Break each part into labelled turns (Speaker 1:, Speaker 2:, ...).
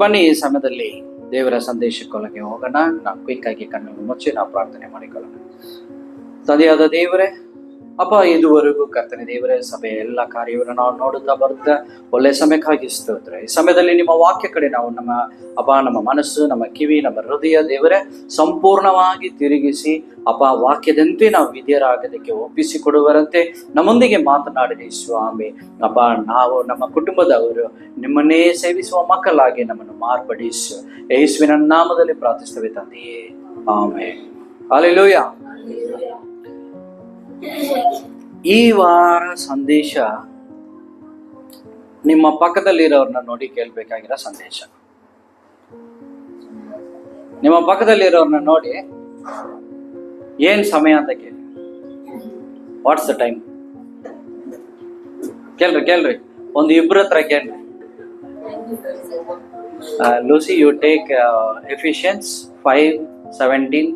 Speaker 1: ಬನ್ನಿ ಈ ಸಮಯದಲ್ಲಿ ದೇವರ ಸಂದೇಶಕ್ಕೊಳಗೆ ಹೋಗೋಣ. ನಾವು ಕ್ವಿಕ್ ಆಗಿ ಕಣ್ಣನ್ನು ಮುಚ್ಚಿ ನಾವು ಪ್ರಾರ್ಥನೆ ಮಾಡಿಕೊಳ್ಳೋಣ. ತಂದೆಯಾದ ದೇವರೇ, ಅಪ್ಪ, ಇದುವರೆಗೂ ಕರ್ತನೆ ದೇವರೇ, ಸಭೆಯ ಎಲ್ಲ ಕಾರ್ಯವನ್ನು ನಾವು ನೋಡುತ್ತಾ ಬರುತ್ತಾ ಒಳ್ಳೆ ಸಮಯಕ್ಕಾಗಿ ಸ್ತೋತ್ರ. ಈ ಸಮಯದಲ್ಲಿ ನಿಮ್ಮ ವಾಕ್ಯ ಕಡೆ ನಾವು ನಮ್ಮ ಮನಸ್ಸು, ನಮ್ಮ ಕಿವಿ, ನಮ್ಮ ಹೃದಯ ದೇವರೇ ಸಂಪೂರ್ಣವಾಗಿ ತಿರುಗಿಸಿ ಅಪ್ಪ, ವಾಕ್ಯದಂತೆ ನಾವು ವಿಧೇಯರಾಗೋದಕ್ಕೆ ಒಪ್ಪಿಸಿಕೊಡುವರಂತೆ ನಮ್ಮೊಂದಿಗೆ ಮಾತನಾಡಿರಿ ಸ್ವಾಮಿ. ಅಪ್ಪ, ನಾವು ನಮ್ಮ ಕುಟುಂಬದವರು ನಿಮ್ಮನ್ನೇ ಸೇವಿಸುವ ಮಕ್ಕಳಾಗಿ ನಮ್ಮನ್ನು ಮಾರ್ಪಡಿಸು. ಯೇಸುವಿನ ನಾಮದಲ್ಲಿ ಪ್ರಾರ್ಥಿಸುತ್ತೇವೆ ತಂದೆಯೇ, ಆಮೆನ್. ಹಲ್ಲೆಲೂಯಾ. ಈ ವಾರ ಸಂದೇಶ ನಿಮ್ಮ ಪಕ್ಕದಲ್ಲಿರೋರನ್ನ ನೋಡಿ ಕೇಳ್ಬೇಕಾಗಿರೋ ಸಂದೇಶ. ನಿಮ್ಮ ಪಕ್ಕದಲ್ಲಿರೋರನ್ನ ನೋಡಿ ಏನ್ ಸಮಯ ಅಂತ ಕೇಳಿ. ವಾಟ್ಸ್ ದ ಟೈಮ್ ಕೇಳ್ರಿ. ಒಂದು ಇಬ್ಬರ ಹತ್ರ ಕೇಳ್ರಿ. Lucy, you take efficiency 5:17.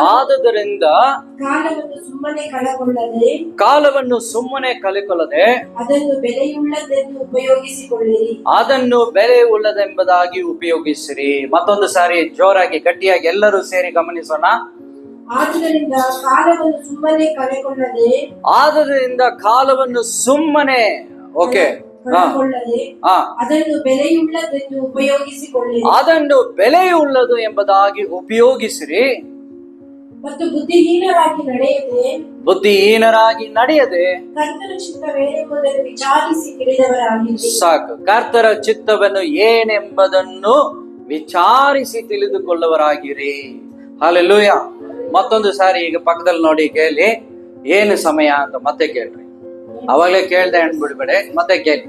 Speaker 1: ಆದುದರಿಂದ ಕಾಲವನ್ನು ಸುಮ್ಮನೆ ಕಳೆಕೊಳ್ಳದೆ ಅದನ್ನು ಬೆಲೆಯುಳ್ಳದೆಂಬುದಾಗಿ ಉಪಯೋಗಿಸಿರಿ. ಮತ್ತೊಂದು ಸಾರಿ ಜೋರಾಗಿ ಗಟ್ಟಿಯಾಗಿ ಎಲ್ಲರೂ ಸೇರಿ ಗಮನಿಸೋಣ.
Speaker 2: ಆದುದರಿಂದ
Speaker 1: ಕಾಲವನ್ನು ಸುಮ್ಮನೆ ಅದನ್ನು ಬೆಲೆಯುಳ್ಳದು ಎಂಬುದಾಗಿ ಉಪಯೋಗಿಸಿರಿ.
Speaker 2: ಮತ್ತು
Speaker 1: ಬುದ್ಧಿಹೀನರಾಗಿ ನಡೆಯದೆ ಸಾಕು, ಕರ್ತರ ಚಿತ್ತವನ್ನು ಏನೆಂಬುದನ್ನು ವಿಚಾರಿಸಿ ತಿಳಿದುಕೊಳ್ಳುವರಾಗಿರಿ. ಹಲ್ಲೆಲೂಯಾ. ಮತ್ತೊಂದು ಸಾರಿ ಈಗ ಪಕ್ಕದಲ್ಲಿ ನೋಡಿ ಕೇಳಿ, ಏನು ಸಮಯ ಅಂತ ಮತ್ತೆ ಕೇಳ್ರಿ. ಅವಾಗಲೇ ಕೇಳ್ದೆ ಅನ್ಬಿಡ್ಬೇಡಿ, ಮತ್ತೆ ಕೇಳಿ.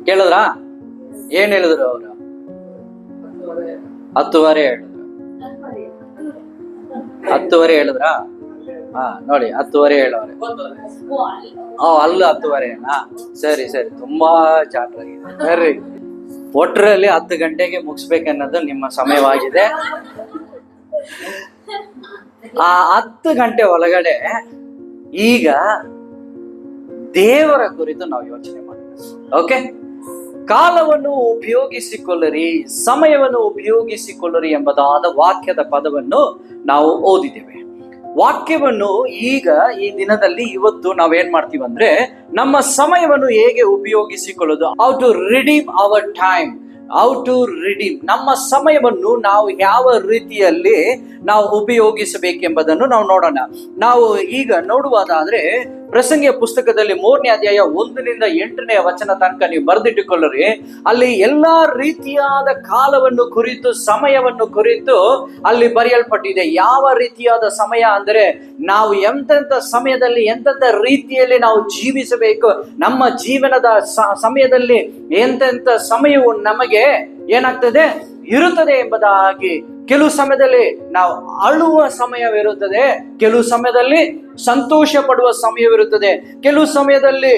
Speaker 1: ಕೇಳಿದ್ರಾ? ಏನ್ ಹೇಳಿದ್ರು ಅವರು? 10:15 ಹೇಳಿದ್ರು. 10:15 ಹೇಳಿದ್ರಾ? ನೋಡಿ 10:15 ಹೇಳವ್ರೆ. ಅಲ್ಲ 10:15ನಾ? ಸರಿ, ತುಂಬಾ ಚಾಟ್ರಾಗಿದೆ. ಸರಿ, ಒಟ್ಟರಲ್ಲಿ 10 ಗಂಟೆಗೆ ಮುಗಿಸ್ಬೇಕನ್ನೋದು ನಿಮ್ಮ ಸಮಯವಾಗಿದೆ. ಆ 10 ಗಂಟೆ ಒಳಗಡೆ ಈಗ ದೇವರ ಕುರಿತು ನಾವು ಯೋಚನೆ ಮಾಡಬೇಕು. ಓಕೆ, ಕಾಲವನ್ನು ಉಪಯೋಗಿಸಿಕೊಳ್ಳಿರಿ, ಸಮಯವನ್ನು ಉಪಯೋಗಿಸಿಕೊಳ್ಳಿರಿ ಎಂಬುದಾದ ವಾಕ್ಯದ ಪದವನ್ನು ನಾವು ಓದಿದ್ದೇವೆ. ವಾಕ್ಯವನ್ನು ಈಗ ಈ ದಿನದಲ್ಲಿ ಇವತ್ತು ನಾವೇನ್ ಮಾಡ್ತೀವಿ ಅಂದ್ರೆ, ನಮ್ಮ ಸಮಯವನ್ನು ಹೇಗೆ ಉಪಯೋಗಿಸಿಕೊಳ್ಳೋದು, how to redeem our time, how to redeem, ನಮ್ಮ ಸಮಯವನ್ನು ನಾವು ಯಾವ ರೀತಿಯಲ್ಲಿ ನಾವು ಉಪಯೋಗಿಸಬೇಕೆಂಬುದನ್ನು ನಾವು ನೋಡೋಣ. ನಾವು ಈಗ ನೋಡುವುದಾದ್ರೆ ಪ್ರಸಂಗಿಯ ಪುಸ್ತಕದಲ್ಲಿ 3ನೇ ಅಧ್ಯಾಯ 1ರಿಂದ 8ನೇ ವಚನ ತನಕ ನೀವು ಬರೆದಿಟ್ಟುಕೊಳ್ಳ್ರಿ. ಅಲ್ಲಿ ಎಲ್ಲಾ ರೀತಿಯಾದ ಕಾಲವನ್ನು ಕುರಿತು, ಸಮಯವನ್ನು ಕುರಿತು ಅಲ್ಲಿ ಬರೆಯಲ್ಪಟ್ಟಿದೆ. ಯಾವ ರೀತಿಯಾದ ಸಮಯ ಅಂದರೆ, ನಾವು ಎಂತೆಂಥ ಸಮಯದಲ್ಲಿ ಎಂತೆಂಥ ರೀತಿಯಲ್ಲಿ ನಾವು ಜೀವಿಸಬೇಕು, ನಮ್ಮ ಜೀವನದ ಸಮಯದಲ್ಲಿ ಎಂತೆಂಥ ಸಮಯವು ನಮಗೆ ಏನಾಗ್ತದೆ ಇರುತ್ತದೆ ಎಂಬುದಾಗಿ. ಕೆಲವು ಸಮಯದಲ್ಲಿ ನಾವು ಅಳುವ ಸಮಯವಿರುತ್ತದೆ, ಕೆಲವು ಸಮಯದಲ್ಲಿ ಸಂತೋಷ ಪಡುವ ಸಮಯವಿರುತ್ತದೆ, ಕೆಲವು ಸಮಯದಲ್ಲಿ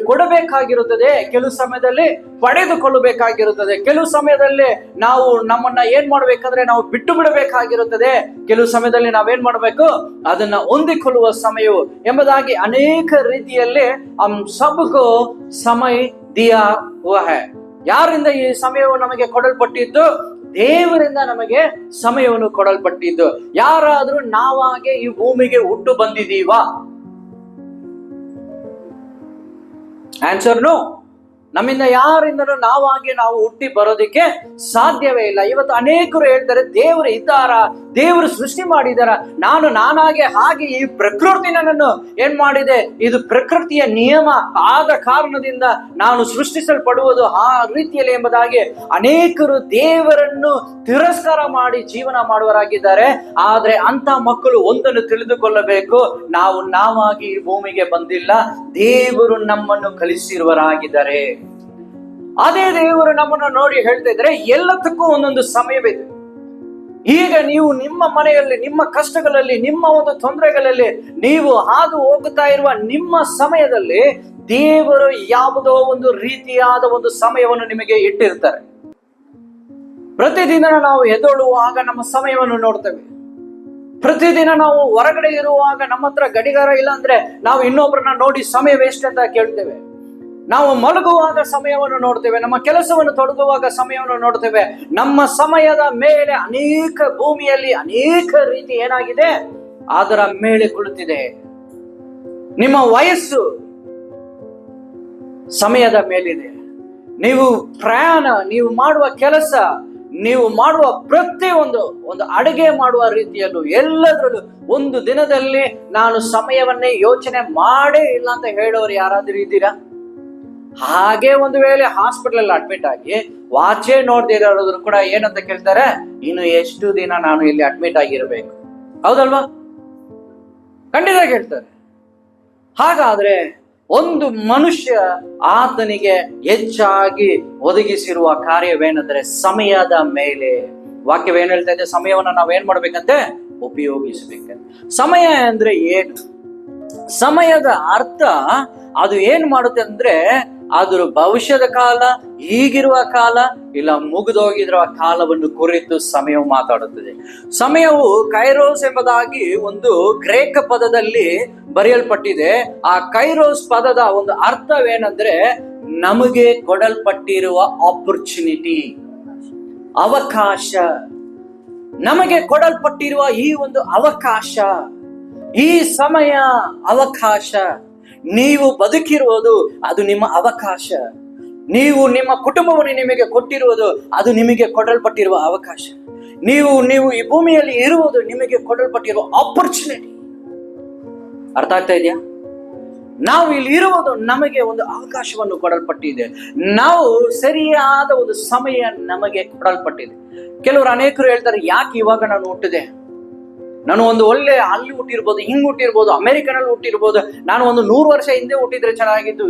Speaker 1: ಕೊಡಬೇಕಾಗಿರುತ್ತದೆ, ಕೆಲವು ಸಮಯದಲ್ಲಿ ಪಡೆದುಕೊಳ್ಳಬೇಕಾಗಿರುತ್ತದೆ, ಕೆಲವು ಸಮಯದಲ್ಲಿ ನಾವು ನಮ್ಮನ್ನ ಏನ್ ಮಾಡ್ಬೇಕಂದ್ರೆ ನಾವು ಬಿಟ್ಟು ಬಿಡಬೇಕಾಗಿರುತ್ತದೆ, ಕೆಲವು ಸಮಯದಲ್ಲಿ ನಾವೇನ್ ಮಾಡ್ಬೇಕು ಅದನ್ನ ಹೊಂದಿಕೊಳ್ಳುವ ಸಮಯವು ಎಂಬುದಾಗಿ ಅನೇಕ ರೀತಿಯಲ್ಲಿ ಸಬ್ಕೋ ಸಮಯ ದಿಯಾ ಹುವಾ ಹೈ. ಯಾರಿಂದ ಈ ಸಮಯವು ನಮಗೆ ಕೊಡಲ್ಪಟ್ಟಿದ್ದು? ದೇವರಿಂದ ನಮಗೆ ಸಮಯವನ್ನು ಕೊಡಲ್ಪಟ್ಟಿದ್ದು. ಯಾರಾದ್ರೂ ನಾವಾಗೆ ಈ ಭೂಮಿಗೆ ಹುಟ್ಟು ಬಂದಿದ್ದೀವಾ? Answer no. ನಮ್ಮಿಂದ ಯಾರಿಂದಲೂ ನಾವಾಗಿ ನಾವು ಹುಟ್ಟಿ ಬರೋದಕ್ಕೆ ಸಾಧ್ಯವೇ ಇಲ್ಲ. ಇವತ್ತು ಅನೇಕರು ಹೇಳ್ತಾರೆ, ದೇವರು ಇದ್ದಾರ, ದೇವರು ಸೃಷ್ಟಿ ಮಾಡಿದಾರ, ನಾನಾಗೆ ಹಾಗೆ ಈ ಪ್ರಕೃತಿ ನನ್ನನ್ನು ಏನ್ ಮಾಡಿದೆ, ಇದು ಪ್ರಕೃತಿಯ ನಿಯಮ ಆದ ಕಾರಣದಿಂದ ನಾನು ಸೃಷ್ಟಿಸಲ್ಪಡುವುದು ಆ ರೀತಿಯಲ್ಲಿ ಎಂಬುದಾಗಿ ಅನೇಕರು ದೇವರನ್ನು ತಿರಸ್ಕಾರ ಮಾಡಿ ಜೀವನ ಮಾಡುವರಾಗಿದ್ದಾರೆ. ಆದ್ರೆ ಅಂತ ಮಕ್ಕಳು ಒಂದನ್ನು ತಿಳಿದುಕೊಳ್ಳಬೇಕು, ನಾವಾಗಿ ಈ ಭೂಮಿಗೆ ಬಂದಿಲ್ಲ, ದೇವರು ನಮ್ಮನ್ನು ಕಲಿಸಿರುವರಾಗಿದ್ದಾರೆ. ಅದೇ ದೇವರು ನಮ್ಮನ್ನು ನೋಡಿ ಹೇಳ್ತಾ ಇದ್ರೆ, ಎಲ್ಲದಕ್ಕೂ ಒಂದೊಂದು ಸಮಯವಿದೆ. ಈಗ ನೀವು ನಿಮ್ಮ ಮನೆಯಲ್ಲಿ, ನಿಮ್ಮ ಕಷ್ಟಗಳಲ್ಲಿ, ನಿಮ್ಮ ಒಂದು ತೊಂದರೆಗಳಲ್ಲಿ ನೀವು ಹಾದು ಹೋಗುತ್ತಾ ಇರುವ ನಿಮ್ಮ ಸಮಯದಲ್ಲಿ ದೇವರು ಯಾವುದೋ ಒಂದು ರೀತಿಯಾದ ಒಂದು ಸಮಯವನ್ನು ನಿಮಗೆ ಇಟ್ಟಿರ್ತಾರೆ. ಪ್ರತಿದಿನ ನಾವು ಎದ್ದೇಳುವಾಗ ನಮ್ಮ ಸಮಯವನ್ನು ನೋಡ್ತೇವೆ. ಪ್ರತಿದಿನ ನಾವು ಹೊರಗಡೆ ಇರುವಾಗ ನಮ್ಮ ಹತ್ರ ಗಡಿಗಾರ ಇಲ್ಲ ಅಂದ್ರೆ ನಾವು ಇನ್ನೊಬ್ಬರನ್ನ ನೋಡಿ ಸಮಯ ವೇಸ್ಟ್ ಅಂತ ಕೇಳ್ತೇವೆ. ನಾವು ಮಲಗುವಾಗ ಸಮಯವನ್ನು ನೋಡ್ತೇವೆ, ನಮ್ಮ ಕೆಲಸವನ್ನು ತೊಡಗುವಾಗ ಸಮಯವನ್ನು ನೋಡ್ತೇವೆ. ನಮ್ಮ ಸಮಯದ ಮೇಲೆ ಅನೇಕ ಭೂಮಿಯಲ್ಲಿ ಅನೇಕ ರೀತಿ ಏನಾಗಿದೆ, ಅದರ ಮೇಲೆ ಕುಳಿತಿದೆ. ನಿಮ್ಮ ವಯಸ್ಸು ಸಮಯದ ಮೇಲಿದೆ. ನೀವು ಪ್ರಯಾಣ, ನೀವು ಮಾಡುವ ಕೆಲಸ, ನೀವು ಮಾಡುವ ಪ್ರತಿಯೊಂದು ಅಡುಗೆ ಮಾಡುವ ರೀತಿಯಲ್ಲೂ ಎಲ್ಲದರಲ್ಲೂ ಒಂದು ದಿನದಲ್ಲಿ ನಾನು ಸಮಯವನ್ನೇ ಯೋಚನೆ ಮಾಡೇ ಇಲ್ಲ ಅಂತ ಹೇಳೋರು ಯಾರಾದ್ರೂ ಇದ್ದೀರಾ? ಹಾಗೆ ಒಂದು ವೇಳೆ ಹಾಸ್ಪಿಟಲ್ ಅಲ್ಲಿ ಅಡ್ಮಿಟ್ ಆಗಿ ವಾಚೇ ನೋಡ್ದೇ ಇರೋದ್ರು ಕೂಡ ಏನಂತ ಕೇಳ್ತಾರೆ, ಇನ್ನು ಎಷ್ಟು ದಿನ ನಾನು ಇಲ್ಲಿ ಅಡ್ಮಿಟ್ ಆಗಿರ್ಬೇಕು, ಹೌದಲ್ವಾ? ಖಂಡಿತ ಕೇಳ್ತಾರೆ. ಹಾಗಾದ್ರೆ ಒಂದು ಮನುಷ್ಯ ಆತನಿಗೆ ಹೆಚ್ಚಾಗಿ ಒದಗಿಸಿರುವ ಕಾರ್ಯವೇನೆಂದ್ರೆ ಸಮಯದ ಮೇಲೆ. ವಾಕ್ಯವೇನ್ ಹೇಳ್ತಾ ಇದೆ? ಸಮಯವನ್ನು ನಾವೇನ್ ಮಾಡ್ಬೇಕಂತೆ? ಉಪಯೋಗಿಸಬೇಕಂತೆ. ಸಮಯ ಅಂದ್ರೆ ಏನು? ಸಮಯದ ಅರ್ಥ ಅದು ಏನ್ ಮಾಡುತ್ತೆ ಅಂದ್ರೆ, ಅದ್ರ ಭವಿಷ್ಯದ ಕಾಲ, ಈಗಿರುವ ಕಾಲ, ಇಲ್ಲ ಮುಗಿದೋಗಿರುವ ಕಾಲವನ್ನು ಕುರಿತು ಸಮಯವು ಮಾತಾಡುತ್ತದೆ. ಸಮಯವು ಕೈರೋಸ್ ಎಂಬುದಾಗಿ ಒಂದು ಗ್ರೇಕ ಪದದಲ್ಲಿ ಬರೆಯಲ್ಪಟ್ಟಿದೆ. ಆ ಕೈರೋಸ್ ಪದದ ಒಂದು ಅರ್ಥವೇನೆಂದ್ರೆ, ನಮಗೆ ಕೊಡಲ್ಪಟ್ಟಿರುವ ಆಪರ್ಚುನಿಟಿ, ಅವಕಾಶ. ನಮಗೆ ಕೊಡಲ್ಪಟ್ಟಿರುವ ಈ ಒಂದು ಅವಕಾಶ, ಈ ಸಮಯ ಅವಕಾಶ. ನೀವು ಬದುಕಿರುವುದು ಅದು ನಿಮ್ಮ ಅವಕಾಶ. ನೀವು ನಿಮ್ಮ ಕುಟುಂಬವನ್ನು ನಿಮಗೆ ಕೊಟ್ಟಿರುವುದು ಅದು ನಿಮಗೆ ಕೊಡಲ್ಪಟ್ಟಿರುವ ಅವಕಾಶ. ನೀವು ಈ ಭೂಮಿಯಲ್ಲಿ ಇರುವುದು ನಿಮಗೆ ಕೊಡಲ್ಪಟ್ಟಿರುವ ಆಪರ್ಚುನಿಟಿ. ಅರ್ಥ ಆಗ್ತಾ ಇದೆಯಾ? ನಾವು ಇಲ್ಲಿ ಇರುವುದು ನಮಗೆ ಒಂದು ಅವಕಾಶವನ್ನು ಕೊಡಲ್ಪಟ್ಟಿದೆ. ನಾವು ಸರಿಯಾದ ಒಂದು ಸಮಯ ನಮಗೆ ಕೊಡಲ್ಪಟ್ಟಿದೆ. ಕೆಲವರು ಅನೇಕರು ಹೇಳ್ತಾರೆ, ಯಾಕೆ ಇವಾಗ ನಾನು ಹುಟ್ಟಿದೆ? ನಾನು ಒಂದು ಒಳ್ಳೆ ಅಲ್ಲಿ ಹುಟ್ಟಿರ್ಬೋದು, ಹಿಂಗ್ ಹುಟ್ಟಿರ್ಬೋದು, ಅಮೆರಿಕನಲ್ಲಿ ಹುಟ್ಟಿರ್ಬೋದು, ನಾನು ಒಂದು 100 ವರ್ಷ ಹಿಂದೆ ಹುಟ್ಟಿದ್ರೆ ಚೆನ್ನಾಗಿತ್ತು.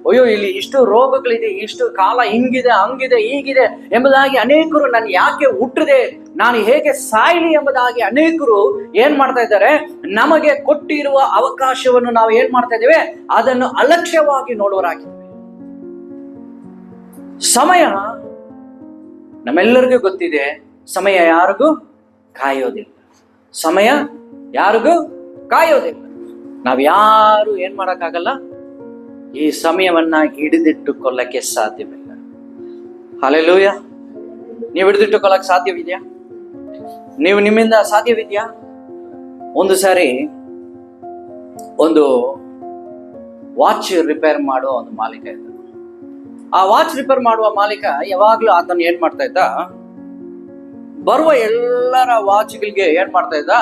Speaker 1: ಅಯ್ಯೋ ಇಲ್ಲಿ ಇಷ್ಟು ರೋಗಗಳಿದೆ, ಇಷ್ಟು ಕಾಲ ಹಿಂಗಿದೆ, ಹಂಗಿದೆ, ಹೀಗಿದೆ ಎಂಬುದಾಗಿ ಅನೇಕರು ನಾನು ಯಾಕೆ ಹುಟ್ಟಿದೆ, ನಾನು ಹೇಗೆ ಸಾಯ್ಲಿ ಎಂಬುದಾಗಿ ಅನೇಕರು ಏನ್ ಮಾಡ್ತಾ ಇದ್ದಾರೆ, ನಮಗೆ ಕೊಟ್ಟಿರುವ ಅವಕಾಶವನ್ನು ನಾವು ಏನ್ ಮಾಡ್ತಾ ಇದ್ದೇವೆ, ಅದನ್ನು ಅಲಕ್ಷ್ಯವಾಗಿ ನೋಡುವರಾಗಿದ್ದೇವೆ. ಸಮಯ ನಮ್ಮೆಲ್ಲರಿಗೂ ಗೊತ್ತಿದೆ, ಸಮಯ ಯಾರಿಗೂ ಕಾಯೋದಿಲ್ಲ. ಸಮಯ ಯಾರಿಗೂ ಕಾಯೋದಿಲ್ಲ. ನಾವ್ಯಾರು ಏನ್ ಮಾಡಕ್ಕಾಗಲ್ಲ, ಈ ಸಮಯವನ್ನ ಹಿಡಿದಿಟ್ಟುಕೊಳ್ಳಕ್ಕೆ ಸಾಧ್ಯವಿಲ್ಲ. ಹಲ್ಲೆಲೂಯಾ. ನೀವು ಹಿಡಿದಿಟ್ಟುಕೊಳ್ಳಕ್ ಸಾಧ್ಯವಿದ್ಯಾ? ನೀವು ನಿಮ್ಮಿಂದ ಸಾಧ್ಯವಿದ್ಯಾ? ಒಂದು ಸಾರಿ ಒಂದು ವಾಚ್ ರಿಪೇರ್ ಮಾಡುವ ಒಂದು ಮಾಲೀಕ ಇದ್ದ. ಆ ವಾಚ್ ರಿಪೇರ್ ಮಾಡುವ ಮಾಲೀಕ ಯಾವಾಗ್ಲೂ ಆತನ ಏನ್ ಮಾಡ್ತಾ ಇದ್ದ, ಬರುವ ಎಲ್ಲರ ವಾಚ್ಗಳಿಗೆ ಏನ್ ಮಾಡ್ತಾ ಇದ್ದ,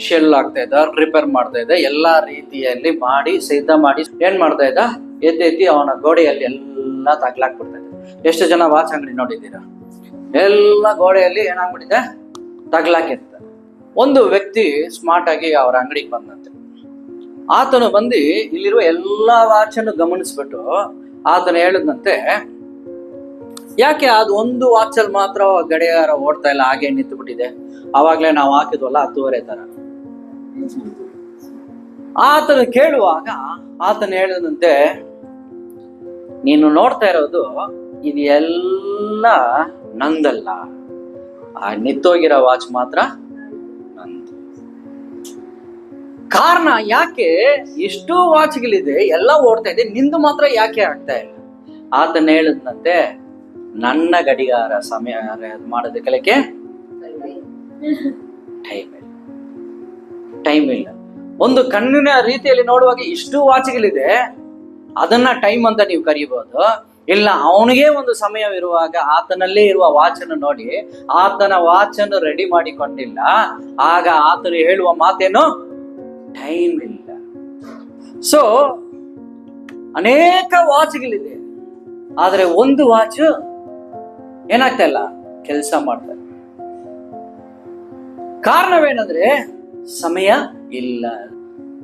Speaker 1: ಶೆಲ್ ಆಗ್ತಾ ಇದ್ದ, ರಿಪೇರ್ ಮಾಡ್ತಾ ಇದ್ದ, ಎಲ್ಲಾ ರೀತಿಯಲ್ಲಿ ಮಾಡಿ ಸಿದ್ಧ ಮಾಡಿ ಏನ್ ಮಾಡ್ತಾ ಇದ್ದ, ಎತ್ತಿ ಅವನ ಗೋಡೆಯಲ್ಲಿ ಎಲ್ಲ ತಗ್ಲಾಕ್ಬಿಡ್ತಾ ಇದ್ದ. ಎಷ್ಟು ಜನ ವಾಚ್ ಅಂಗಡಿ ನೋಡಿದ್ದೀರಾ? ಎಲ್ಲ ಗೋಡೆಯಲ್ಲಿ ಏನಾಗ್ಬಿಟ್ಟಿದೆ, ತಗ್ಲಾಕಿರ್ತಾರೆ. ಒಂದು ವ್ಯಕ್ತಿ ಸ್ಮಾರ್ಟ್ ಆಗಿ ಅವರ ಅಂಗಡಿಗೆ ಬಂದಂತೆ. ಆತನು ಬಂದು ಇಲ್ಲಿರುವ ಎಲ್ಲಾ ವಾಚನ್ನು ಗಮನಿಸ್ಬಿಟ್ಟು ಆತನು ಹೇಳಿದಂತೆ, ಯಾಕೆ ಅದು ಒಂದು ವಾಚಲ್ಲಿ ಮಾತ್ರ ಗಡಿಯಾರ ಓಡ್ತಾ ಇಲ್ಲ, ಹಾಗೆ ನಿಂತು ಬಿಟ್ಟಿದೆ, ಅವಾಗ್ಲೇ ನಾವು ಹಾಕಿದ್ವಲ್ಲ 10:30 ತರ. ಆತನು ಕೇಳುವಾಗ ಆತನು ಹೇಳಿದಂತೆ, ನೀನು ನೋಡ್ತಾ ಇರೋದು ಇದು ಎಲ್ಲ ನಂದಲ್ಲ, ಆ ನಿಂತೋಗಿರೋ ವಾಚ್ ಮಾತ್ರ ನಂದು. ಕಾರಣ ಯಾಕೆ ಇಷ್ಟು ವಾಚ್ಗಳಿದೆ, ಎಲ್ಲ ಓಡ್ತಾ ಇದೆ, ನಿಂದು ಮಾತ್ರ ಯಾಕೆ ಆಗ್ತಾ ಇಲ್ಲ? ಆತನ ಹೇಳಿದಂತೆ, ನನ್ನ ಗಡಿಯಾರ ಸಮಯ ಮಾಡೋದಕ್ಕೆ ಟೈಮ್ ಇಲ್ಲ. ಒಂದು ಕಣ್ಣಿನ ರೀತಿಯಲ್ಲಿ ನೋಡುವಾಗ ಇಷ್ಟು ವಾಚ್ಗಳಿದೆ, ಅದನ್ನ ಟೈಮ್ ಅಂತ ನೀವು ಕರೀಬಹುದು. ಇಲ್ಲ, ಅವನಿಗೆ ಒಂದು ಸಮಯವಿರುವಾಗ ಆತನಲ್ಲೇ ಇರುವ ವಾಚನ್ನು ನೋಡಿ ಆತನ ವಾಚನ್ನು ರೆಡಿ ಮಾಡಿಕೊಂಡಿಲ್ಲ, ಆಗ ಆತನು ಹೇಳುವ ಮಾತೇನು, ಟೈಮ್ ಇಲ್ಲ. ಸೊ ಅನೇಕ ವಾಚ್ಗಳಿದೆ, ಆದ್ರೆ ಒಂದು ವಾಚ್ ಏನಾಗ್ತಾ ಇಲ್ಲ, ಕೆಲಸ ಮಾಡ್ತಾರೆ. ಕಾರಣವೇನಂದ್ರೆ ಸಮಯ ಇಲ್ಲ,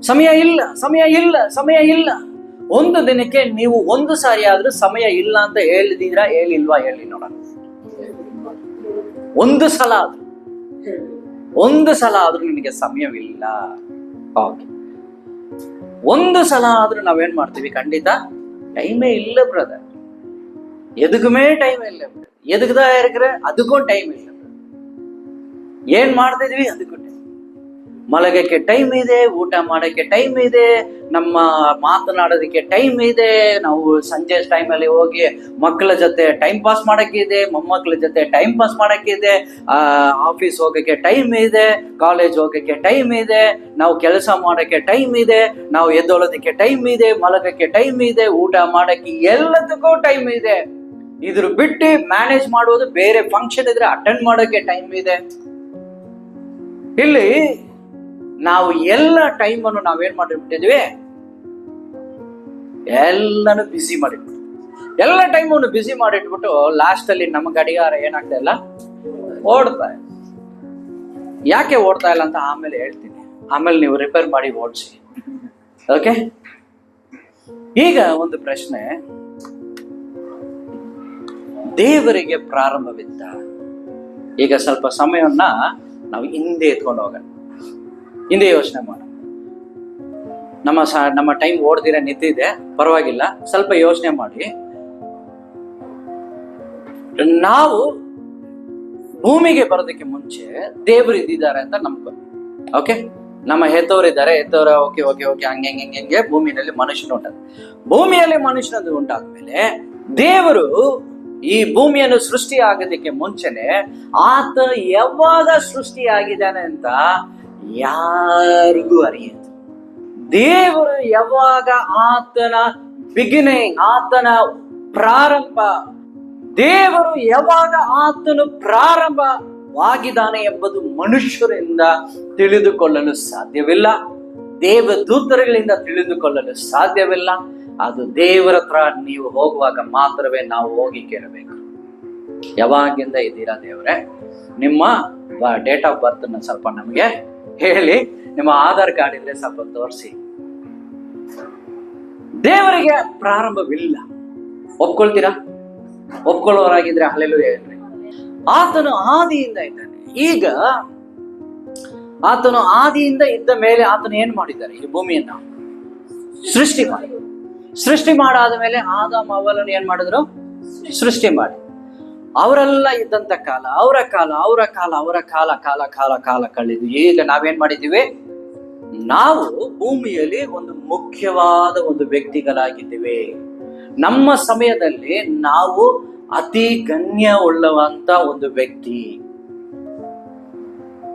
Speaker 1: ಸಮಯ ಇಲ್ಲ, ಸಮಯ ಇಲ್ಲ, ಸಮಯ ಇಲ್ಲ. ಒಂದು ದಿನಕ್ಕೆ ನೀವು ಒಂದು ಸಾರಿ ಆದ್ರೂ ಸಮಯ ಇಲ್ಲ ಅಂತ ಹೇಳಿದೀರಾ, ಹೇಳಿಲ್ವಾ? ಹೇಳಿ ನೋಡೋಣ. ಒಂದು ಸಲ ಆದ್ರೂ ನಿನಗೆ ಸಮಯವಿಲ್ಲ. ಓಕೆ, ಒಂದು ಸಲ ಆದ್ರೂ ನಾವೇನ್ ಮಾಡ್ತೀವಿ, ಖಂಡಿತ ಟೈಮೇ ಇಲ್ಲ ಬ್ರದರ್, ಎದುಗುಮೇ ಟೈಮ್ ಇಲ್ಲ, ಎದುಗದ ಇರ್ಕ್ರೆ ಅದಕ್ಕೂ ಟೈಮ್ ಇಲ್ಲ, ಏನ್ ಮಾಡ್ತಾ ಇದೀವಿ ಅದಕ್ಕೂ ಟೈಮ್. ಮಲಗಕ್ಕೆ ಟೈಮ್ ಇದೆ, ಊಟ ಮಾಡೋಕ್ಕೆ ಟೈಮ್ ಇದೆ, ನಮ್ಮ ಮಾತನಾಡೋದಕ್ಕೆ ಟೈಮ್ ಇದೆ, ನಾವು ಸಂಜೆ ಟೈಮಲ್ಲಿ ಹೋಗಿ ಮಕ್ಕಳ ಜೊತೆ ಟೈಮ್ ಪಾಸ್ ಮಾಡೋಕ್ಕಿದೆ, ಮೊಮ್ಮಕ್ಕಳ ಜೊತೆ ಟೈಮ್ ಪಾಸ್ ಮಾಡೋಕ್ಕಿದೆ, ಆಫೀಸ್ ಹೋಗೋಕ್ಕೆ ಟೈಮ್ ಇದೆ, ಕಾಲೇಜ್ ಹೋಗೋಕ್ಕೆ ಟೈಮ್ ಇದೆ, ನಾವು ಕೆಲಸ ಮಾಡೋಕ್ಕೆ ಟೈಮ್ ಇದೆ, ನಾವು ಎದ್ದೊಳೋದಕ್ಕೆ ಟೈಮ್ ಇದೆ, ಮಲಗಕ್ಕೆ ಟೈಮ್ ಇದೆ, ಊಟ ಮಾಡೋಕ್ಕೆ ಎಲ್ಲದಕ್ಕೂ ಟೈಮ್ ಇದೆ. ಇದ್ರ ಬಿಟ್ಟು ಮ್ಯಾನೇಜ್ ಮಾಡೋದು, ಬೇರೆ ಫಂಕ್ಷನ್ ಇದ್ರೆ ಅಟೆಂಡ್ ಮಾಡೋಕ್ಕೆ ಟೈಮ್ ಇದೆ. ಇಲ್ಲಿ ನಾವು ಎಲ್ಲ ಟೈಮನ್ನು ನಾವೇನ್ ಮಾಡಿಬಿಟ್ಟಿದ್ವಿ, ಎಲ್ಲಾನು ಬಿಸಿ ಮಾಡಿಬಿಟ್ಟು, ಎಲ್ಲ ಟೈಮನ್ನು ಬಿಸಿ ಮಾಡಿಟ್ಬಿಟ್ಟು ಲಾಸ್ಟ್ ಅಲ್ಲಿ ನಮ್ಮ ಗಡಿಯಾರ ಏನಾಗ್ತಾ ಇಲ್ಲ, ಓಡ್ತಾ ಇಲ್ಲ. ಯಾಕೆ ಓಡ್ತಾ ಇಲ್ಲ ಅಂತ ಆಮೇಲೆ ಹೇಳ್ತೀನಿ, ಆಮೇಲೆ ನೀವು ರಿಪೇರ್ ಮಾಡಿ ಓಡಿಸಿ. ಓಕೆ, ಈಗ ಒಂದು ಪ್ರಶ್ನೆ, ದೇವರಿಗೆ ಪ್ರಾರಂಭವಿದ್ದ. ಈಗ ಸ್ವಲ್ಪ ಸಮಯವನ್ನ ನಾವು ಹಿಂದೆ ಎತ್ಕೊಂಡು ಹೋಗೋಣ, ಹಿಂದೆ ಯೋಚನೆ ಮಾಡೋಣ. ನಮ್ಮ ಟೈಮ್ ಓಡ್ದಿರ ನಿಂತಿದೆ, ಪರವಾಗಿಲ್ಲ, ಸ್ವಲ್ಪ ಯೋಚನೆ ಮಾಡಿ. ನಾವು ಭೂಮಿಗೆ ಬರೋದಕ್ಕೆ ಮುಂಚೆ ದೇವರು ಇದ್ದಿದ್ದಾರೆ ಅಂತ ನಮ್ಗೆ, ಓಕೆ, ನಮ್ಮ ಹೆತ್ತವರಿದ್ದಾರೆ, ಹೆತ್ತವರ ಓಕೆ ಓಕೆ ಓಕೆ ಹಂಗೆ ಹಂಗೆ ಹಂಗೆ ಭೂಮಿಯಲ್ಲಿ ಮನುಷ್ಯನ ಉಂಟಾದ. ಭೂಮಿಯಲ್ಲಿ ಮನುಷ್ಯನದು ಉಂಟಾದ್ಮೇಲೆ ದೇವರು ಈ ಭೂಮಿಯನ್ನು ಸೃಷ್ಟಿ ಆಗೋದಕ್ಕೆ ಮುಂಚೆನೆ ಆತ ಯಾವಾಗ ಸೃಷ್ಟಿಯಾಗಿದ್ದಾನೆ ಅಂತ ಯಾರಿಗೂ ಅರಿಯುತ್ತೆ. ದೇವರು ಯಾವಾಗ ಆತನ ಬಿಗಿನಿಂಗ್, ಆತನ ಪ್ರಾರಂಭ, ದೇವರು ಯಾವಾಗ ಆತನು ಪ್ರಾರಂಭವಾಗಿದ್ದಾನೆ ಎಂಬುದು ಮನುಷ್ಯರಿಂದ ತಿಳಿದುಕೊಳ್ಳಲು ಸಾಧ್ಯವಿಲ್ಲ, ದೇವದೂತರುಗಳಿಂದ ತಿಳಿದುಕೊಳ್ಳಲು ಸಾಧ್ಯವಿಲ್ಲ. ಅದು ದೇವರ ಹತ್ರ ನೀವು ಹೋಗುವಾಗ ಮಾತ್ರವೇ ನಾವು ಹೋಗಿ ಕೇಳಬೇಕು. ಯಾವಾಗಿಂದ ಇದ್ದೀರಾ ದೇವರೇ? ನಿಮ್ಮ ಡೇಟ್ ಆಫ್ ಬರ್ತ್ ಸ್ವಲ್ಪ ನಮಗೆ ಹೇಳಿ, ನಿಮ್ಮ ಆಧಾರ್ ಕಾರ್ಡ್ ಇದ್ರೆ ಸ್ವಲ್ಪ ತೋರಿಸಿ. ದೇವರಿಗೆ ಪ್ರಾರಂಭವಿಲ್ಲ. ಒಪ್ಕೊಳ್ತೀರಾ? ಒಪ್ಕೊಳ್ಳೋರಾಗಿದ್ರೆ ಹಲ್ಲೆಲೂಯಾ ಹೇಳ್ರಿ. ಆತನು ಆದಿಯಿಂದ ಇದ್ದಾನೆ. ಈಗ ಆತನು ಆದಿಯಿಂದ ಇದ್ದ ಮೇಲೆ ಆತನು ಏನ್ ಮಾಡಿದ್ದಾರೆ? ಈ ಭೂಮಿಯನ್ನ ಸೃಷ್ಟಿ ಮಾಡಾದ ಮೇಲೆ ಆದಾಮ ಅವಲನ್ನು ಏನ್ ಮಾಡಿದ್ರು? ಸೃಷ್ಟಿ ಮಾಡಿ. ಅವರೆಲ್ಲ ಇದ್ದಂತ ಕಾಲ, ಅವರ ಕಾಲ ಕಳೆದು ಈಗ ನಾವೇನ್ ಮಾಡಿದ್ದೀವಿ? ನಾವು ಭೂಮಿಯಲ್ಲಿ ಒಂದು ಮುಖ್ಯವಾದ ಒಂದು ವ್ಯಕ್ತಿಗಳಾಗಿದ್ದೀವಿ. ನಮ್ಮ ಸಮಯದಲ್ಲಿ ನಾವು ಅತಿ ಗಣ್ಯ ಉಳ್ಳವಂತ ಒಂದು ವ್ಯಕ್ತಿ.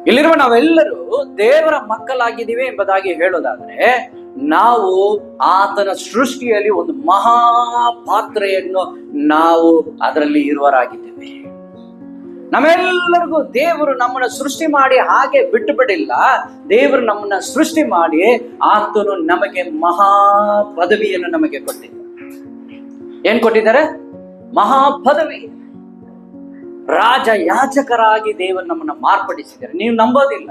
Speaker 1: ಇಲ್ಲಿರುವ ನಾವೆಲ್ಲರೂ ದೇವರ ಮಕ್ಕಳಾಗಿದ್ದೀವಿ ಎಂಬುದಾಗಿ ಹೇಳೋದಾದ್ರೆ, ನಾವು ಆತನ ಸೃಷ್ಟಿಯಲ್ಲಿ ಒಂದು ಮಹಾ ಪಾತ್ರೆಯನ್ನು ನಾವು ಅದರಲ್ಲಿ ಇರುವರಾಗಿದ್ದೇವೆ. ನಮ್ಮೆಲ್ಲರಿಗೂ ದೇವರು ನಮ್ಮನ್ನ ಸೃಷ್ಟಿ ಮಾಡಿ ಹಾಗೆ ಬಿಟ್ಟು ಬಿಡಿಲ್ಲ. ದೇವರು ನಮ್ಮನ್ನ ಸೃಷ್ಟಿ ಮಾಡಿ ಆತನು ನಮಗೆ ಮಹಾ ಪದವಿಯನ್ನು ನಮಗೆ ಕೊಟ್ಟಿದ್ದಾರೆ. ಏನ್ ಕೊಟ್ಟಿದ್ದಾರೆ? ಮಹಾ ಪದವಿ. ರಾಜ ಯಾಜಕರಾಗಿ ದೇವರು ನಮ್ಮನ್ನ ಮಾರ್ಪಡಿಸಿದ್ದಾರೆ. ನೀವು ನಂಬೋದಿಲ್ಲ,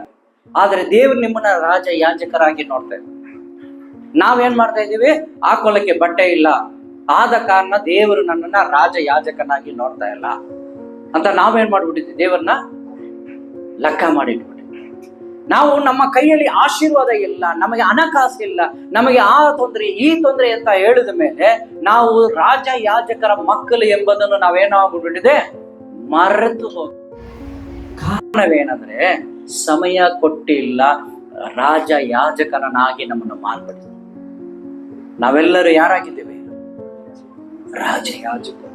Speaker 1: ಆದ್ರೆ ದೇವರು ನಿಮ್ಮನ್ನ ರಾಜ ಯಾಜಕರಾಗಿ ನೋಡ್ತಾ ಇದ್ದಾರೆ. ನಾವೇನ್ ಮಾಡ್ತಾ ಇದ್ದೀವಿ? ಹಾಕೊಳ್ಳಕ್ಕೆ ಬಟ್ಟೆ ಇಲ್ಲ, ಆದ ಕಾರಣ ದೇವರು ನನ್ನನ್ನ ರಾಜ ಯಾಜಕನಾಗಿ ನೋಡ್ತಾ ಇಲ್ಲ ಅಂತ ನಾವೇನ್ ಮಾಡ್ಬಿಟ್ಟಿದ್ವಿ? ದೇವರನ್ನ ಲೆಕ್ಕ ಮಾಡಿಟ್ಬಿಟ್ಟಿದ್ವಿ. ನಾವು ನಮ್ಮ ಕೈಯಲ್ಲಿ ಆಶೀರ್ವಾದ ಇಲ್ಲ, ನಮಗೆ ಹಣಕಾಸು ಇಲ್ಲ, ನಮಗೆ ಆ ತೊಂದರೆ ಈ ತೊಂದರೆ ಅಂತ ಹೇಳಿದ ಮೇಲೆ ನಾವು ರಾಜ ಯಾಜಕರ ಮಕ್ಕಳು ಎಂಬುದನ್ನು ನಾವೇನಾಗ್ಬಿಟ್ಟಿದೆ? ಮರೆತು ಹೋಗಿ. ಕಾರಣವೇನಂದ್ರೆ ಸಮಯ ಕೊಟ್ಟಿಲ್ಲ ರಾಜ ಯಾಜಕನಾಗಿ ನಮ್ಮನ್ನು ಮಾರ್ಪಡಿಸಿ. ನಾವೆಲ್ಲರೂ ಯಾರಾಗಿದ್ದೇವೆ? ರಾಜ ಯಾಜಕರು.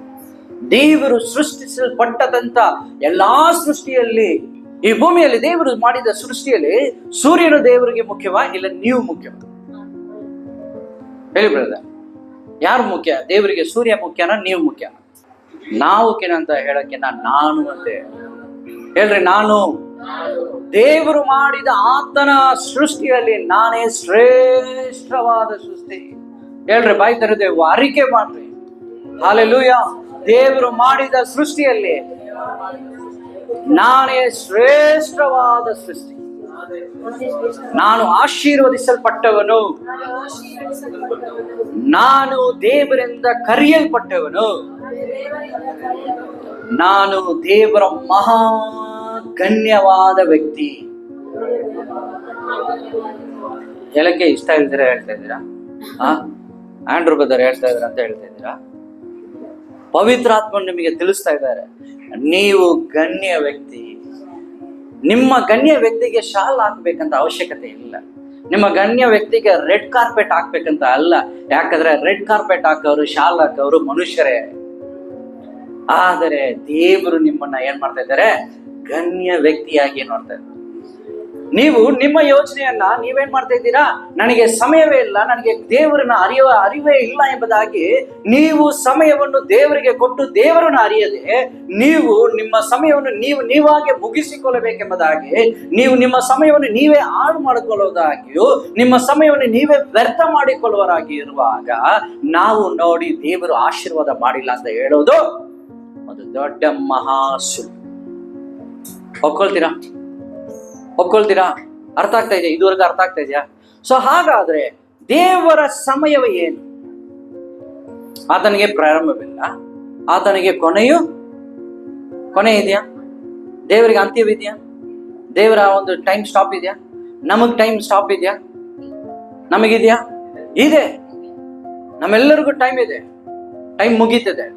Speaker 1: ದೇವರು ಸೃಷ್ಟಿಸಲ್ಪಟ್ಟದಂತ ಎಲ್ಲಾ ಸೃಷ್ಟಿಯಲ್ಲಿ, ಈ ಭೂಮಿಯಲ್ಲಿ ದೇವರು ಮಾಡಿದ ಸೃಷ್ಟಿಯಲ್ಲಿ ಸೂರ್ಯನು ದೇವರಿಗೆ ಮುಖ್ಯವಾ ಇಲ್ಲ ನೀವು ಮುಖ್ಯವಾ? ಹೇಳಿ ಬ್ರದರ್, ಯಾರು ಮುಖ್ಯ? ದೇವರಿಗೆ ಸೂರ್ಯ ಮುಖ್ಯನಾ ನೀವು ಮುಖ್ಯನಾ? ನಾವು ಅಂತ ಹೇಳಕ್ಕೆ ನಾನು ಅಂತ ಹೇಳ್ರಿ. ನಾನು ದೇವರು ಮಾಡಿದ ಆತನ ಸೃಷ್ಟಿಯಲ್ಲಿ ನಾನೇ ಶ್ರೇಷ್ಠವಾದ ಸೃಷ್ಟಿ. ಹೇಳ್ರಿ, ಬಾಯಿ ತೆರೆದೇವು ಅರಿಕೆ ಮಾಡ್ರಿ. ಹಲ್ಲೆಲೂಯಾ. ದೇವರು ಮಾಡಿದ ಸೃಷ್ಟಿಯಲ್ಲಿ ನಾನೇ ಶ್ರೇಷ್ಠವಾದ ಸೃಷ್ಟಿ. ನಾನು ಆಶೀರ್ವದಿಸಲ್ಪಟ್ಟವನು, ನಾನು ದೇವರಿಂದ ಕರೆಯಲ್ಪಟ್ಟವನು, ನಾನು ದೇವರ ಮಹಾ ಗಣ್ಯವಾದ ವ್ಯಕ್ತಿ. ಹೇಳಕ್ಕೆ ಇಷ್ಟ ಇಲ್ದಿರ ಹೇಳ್ತಾ ಇದ್ದೀರಾ? ಆಂಡ್ರೂ ಬ್ರದರ್ ಹೇಳ್ತಾ ಇದಾರೆ ಅಂತ ಹೇಳ್ತಾ ಇದ್ದೀರಾ? ಪವಿತ್ರಾತ್ಮ ನಿಮಗೆ ತಿಳಿಸ್ತಾ ಇದ್ದಾರೆ, ನೀವು ಗಣ್ಯ ವ್ಯಕ್ತಿ. ನಿಮ್ಮ ಗಣ್ಯ ವ್ಯಕ್ತಿಗೆ ಶಾಲ್ ಹಾಕ್ಬೇಕಂತ ಅವಶ್ಯಕತೆ ಇಲ್ಲ. ನಿಮ್ಮ ಗಣ್ಯ ವ್ಯಕ್ತಿಗೆ ರೆಡ್ ಕಾರ್ಪೆಟ್ ಹಾಕ್ಬೇಕಂತ ಅಲ್ಲ. ಯಾಕಂದ್ರೆ ರೆಡ್ ಕಾರ್ಪೆಟ್ ಹಾಕೋರು, ಶಾಲ್ ಹಾಕೋರು ಮನುಷ್ಯರೇ. ಆದರೆ ದೇವರು ನಿಮ್ಮನ್ನ ಏನ್ ಮಾಡ್ತಾ ಇದ್ದಾರೆ? ಗಣ್ಯ ವ್ಯಕ್ತಿಯಾಗಿ ನೋಡ್ತಾ ಇದ್ದಾರೆ. ನೀವು ನಿಮ್ಮ ಯೋಚನೆಯನ್ನ ನೀವೇನ್ ಮಾಡ್ತಾ ಇದ್ದೀರಾ? ನನಗೆ ಸಮಯವೇ ಇಲ್ಲ, ನನಗೆ ದೇವರನ್ನ ಅರಿವೇ ಇಲ್ಲ ಎಂಬುದಾಗಿ ನೀವು ಸಮಯವನ್ನು ದೇವರಿಗೆ ಕೊಟ್ಟು ದೇವರನ್ನ ಅರಿಯದೆ ನೀವು ನಿಮ್ಮ ಸಮಯವನ್ನು ನೀವಾಗೆ ಮುಗಿಸಿಕೊಳ್ಳಬೇಕೆಂಬುದಾಗಿ, ನೀವು ನಿಮ್ಮ ಸಮಯವನ್ನು ನೀವೇ ಹಾಳು ಮಾಡಿಕೊಳ್ಳುವುದಾಗಿಯೂ ನಿಮ್ಮ ಸಮಯವನ್ನು ನೀವೇ ವ್ಯರ್ಥ ಮಾಡಿಕೊಳ್ಳುವರಾಗಿ ಇರುವಾಗ ನಾವು ನೋಡಿ ದೇವರು ಆಶೀರ್ವಾದ ಮಾಡಿಲ್ಲ ಅಂತ ಹೇಳೋದು ಒಂದು ದೊಡ್ಡ ಮಹಾಸುಳ್ಳು. ಒಪ್ಕೊಳ್ತೀರಾ? ಅರ್ಥ ಆಗ್ತಾ ಇದೆಯಾ? ಇದುವರೆಗೂ ಅರ್ಥ ಆಗ್ತಾ ಇದೆಯಾ? ಸೊ ಹಾಗಾದ್ರೆ ದೇವರ ಸಮಯವೇ ಏನು? ಆತನಿಗೆ ಪ್ರಾರಂಭವಿಲ್ಲ, ಆತನಿಗೆ ಕೊನೆ ಇದೆಯಾ? ದೇವರಿಗೆ ಅಂತ್ಯವಿದೆಯಾ? ದೇವರ ಒಂದು ಟೈಮ್ ಸ್ಟಾಪ್ ಇದೆಯಾ? ನಮಗ್ ಟೈಮ್ ಸ್ಟಾಪ್ ಇದೆಯಾ? ನಮಗಿದೆಯಾ? ಇದೆ. ನಮ್ಮೆಲ್ಲರಿಗೂ ಟೈಮ್ ಇದೆ, ಟೈಮ್ ಮುಗೀತದೆ.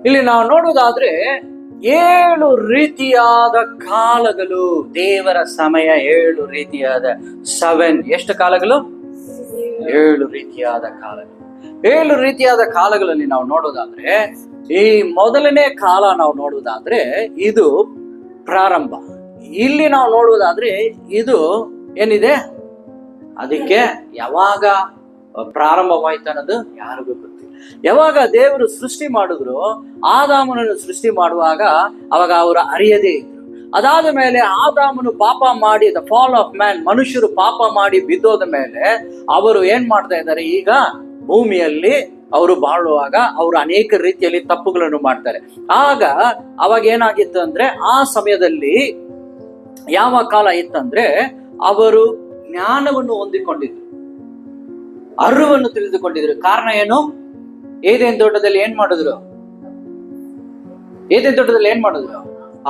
Speaker 1: ಇಲ್ಲಿ ನಾವು ನೋಡುವುದಾದ್ರೆ 7 ರೀತಿಯಾದ ಕಾಲಗಳು, ದೇವರ ಸಮಯ 7 ರೀತಿಯಾದ 7. ಎಷ್ಟು ಕಾಲಗಳು? 7 ರೀತಿಯಾದ ಕಾಲಗಳು. 7 ರೀತಿಯಾದ ಕಾಲಗಳಲ್ಲಿ ನಾವು ನೋಡೋದಾದ್ರೆ, ಈ ಮೊದಲನೇ ಕಾಲ ನಾವು ನೋಡುವುದಾದ್ರೆ ಇದು ಪ್ರಾರಂಭ. ಇಲ್ಲಿ ನಾವು ನೋಡುವುದಾದ್ರೆ ಇದು ಏನಿದೆ, ಅದಕ್ಕೆ ಯಾವಾಗ ಪ್ರಾರಂಭವಾಯ್ತು ಅನ್ನೋದು ಯಾರಿಗೂ ಗೊತ್ತಿಲ್ಲ. ಯಾವಾಗ ದೇವರು ಸೃಷ್ಟಿ ಮಾಡಿದ್ರು, ಆದಾಮನನ್ನು ಸೃಷ್ಟಿ ಮಾಡುವಾಗ ಅವಾಗ ಅವರು ಅರಿಯದೇ ಇದ್ರು. ಅದಾದ ಮೇಲೆ ಆದಾಮನು ಪಾಪ ಮಾಡಿ, ದ ಫಾಲ್ ಆಫ್ ಮ್ಯಾನ್, ಮನುಷ್ಯರು ಪಾಪ ಮಾಡಿ ಬಿದ್ದೋದ ಮೇಲೆ ಅವರು ಏನ್ ಮಾಡ್ತಾ ಇದ್ದಾರೆ? ಈಗ ಭೂಮಿಯಲ್ಲಿ ಅವರು ಬಾಳುವಾಗ ಅವರು ಅನೇಕ ರೀತಿಯಲ್ಲಿ ತಪ್ಪುಗಳನ್ನು ಮಾಡ್ತಾರೆ. ಅವಾಗ ಏನಾಗಿತ್ತು ಅಂದ್ರೆ, ಆ ಸಮಯದಲ್ಲಿ ಯಾವ ಕಾಲ ಇತ್ತಂದ್ರೆ, ಅವರು ಜ್ಞಾನವನ್ನು ಹೊಂದಿಕೊಂಡಿದ್ರು, ಅರಿವನ್ನು ತಿಳಿದುಕೊಂಡಿದ್ರು. ಕಾರಣ ಏನು? ಏದೇನ್ ತೋಟದಲ್ಲಿ ಏನ್ ಮಾಡಿದ್ರು?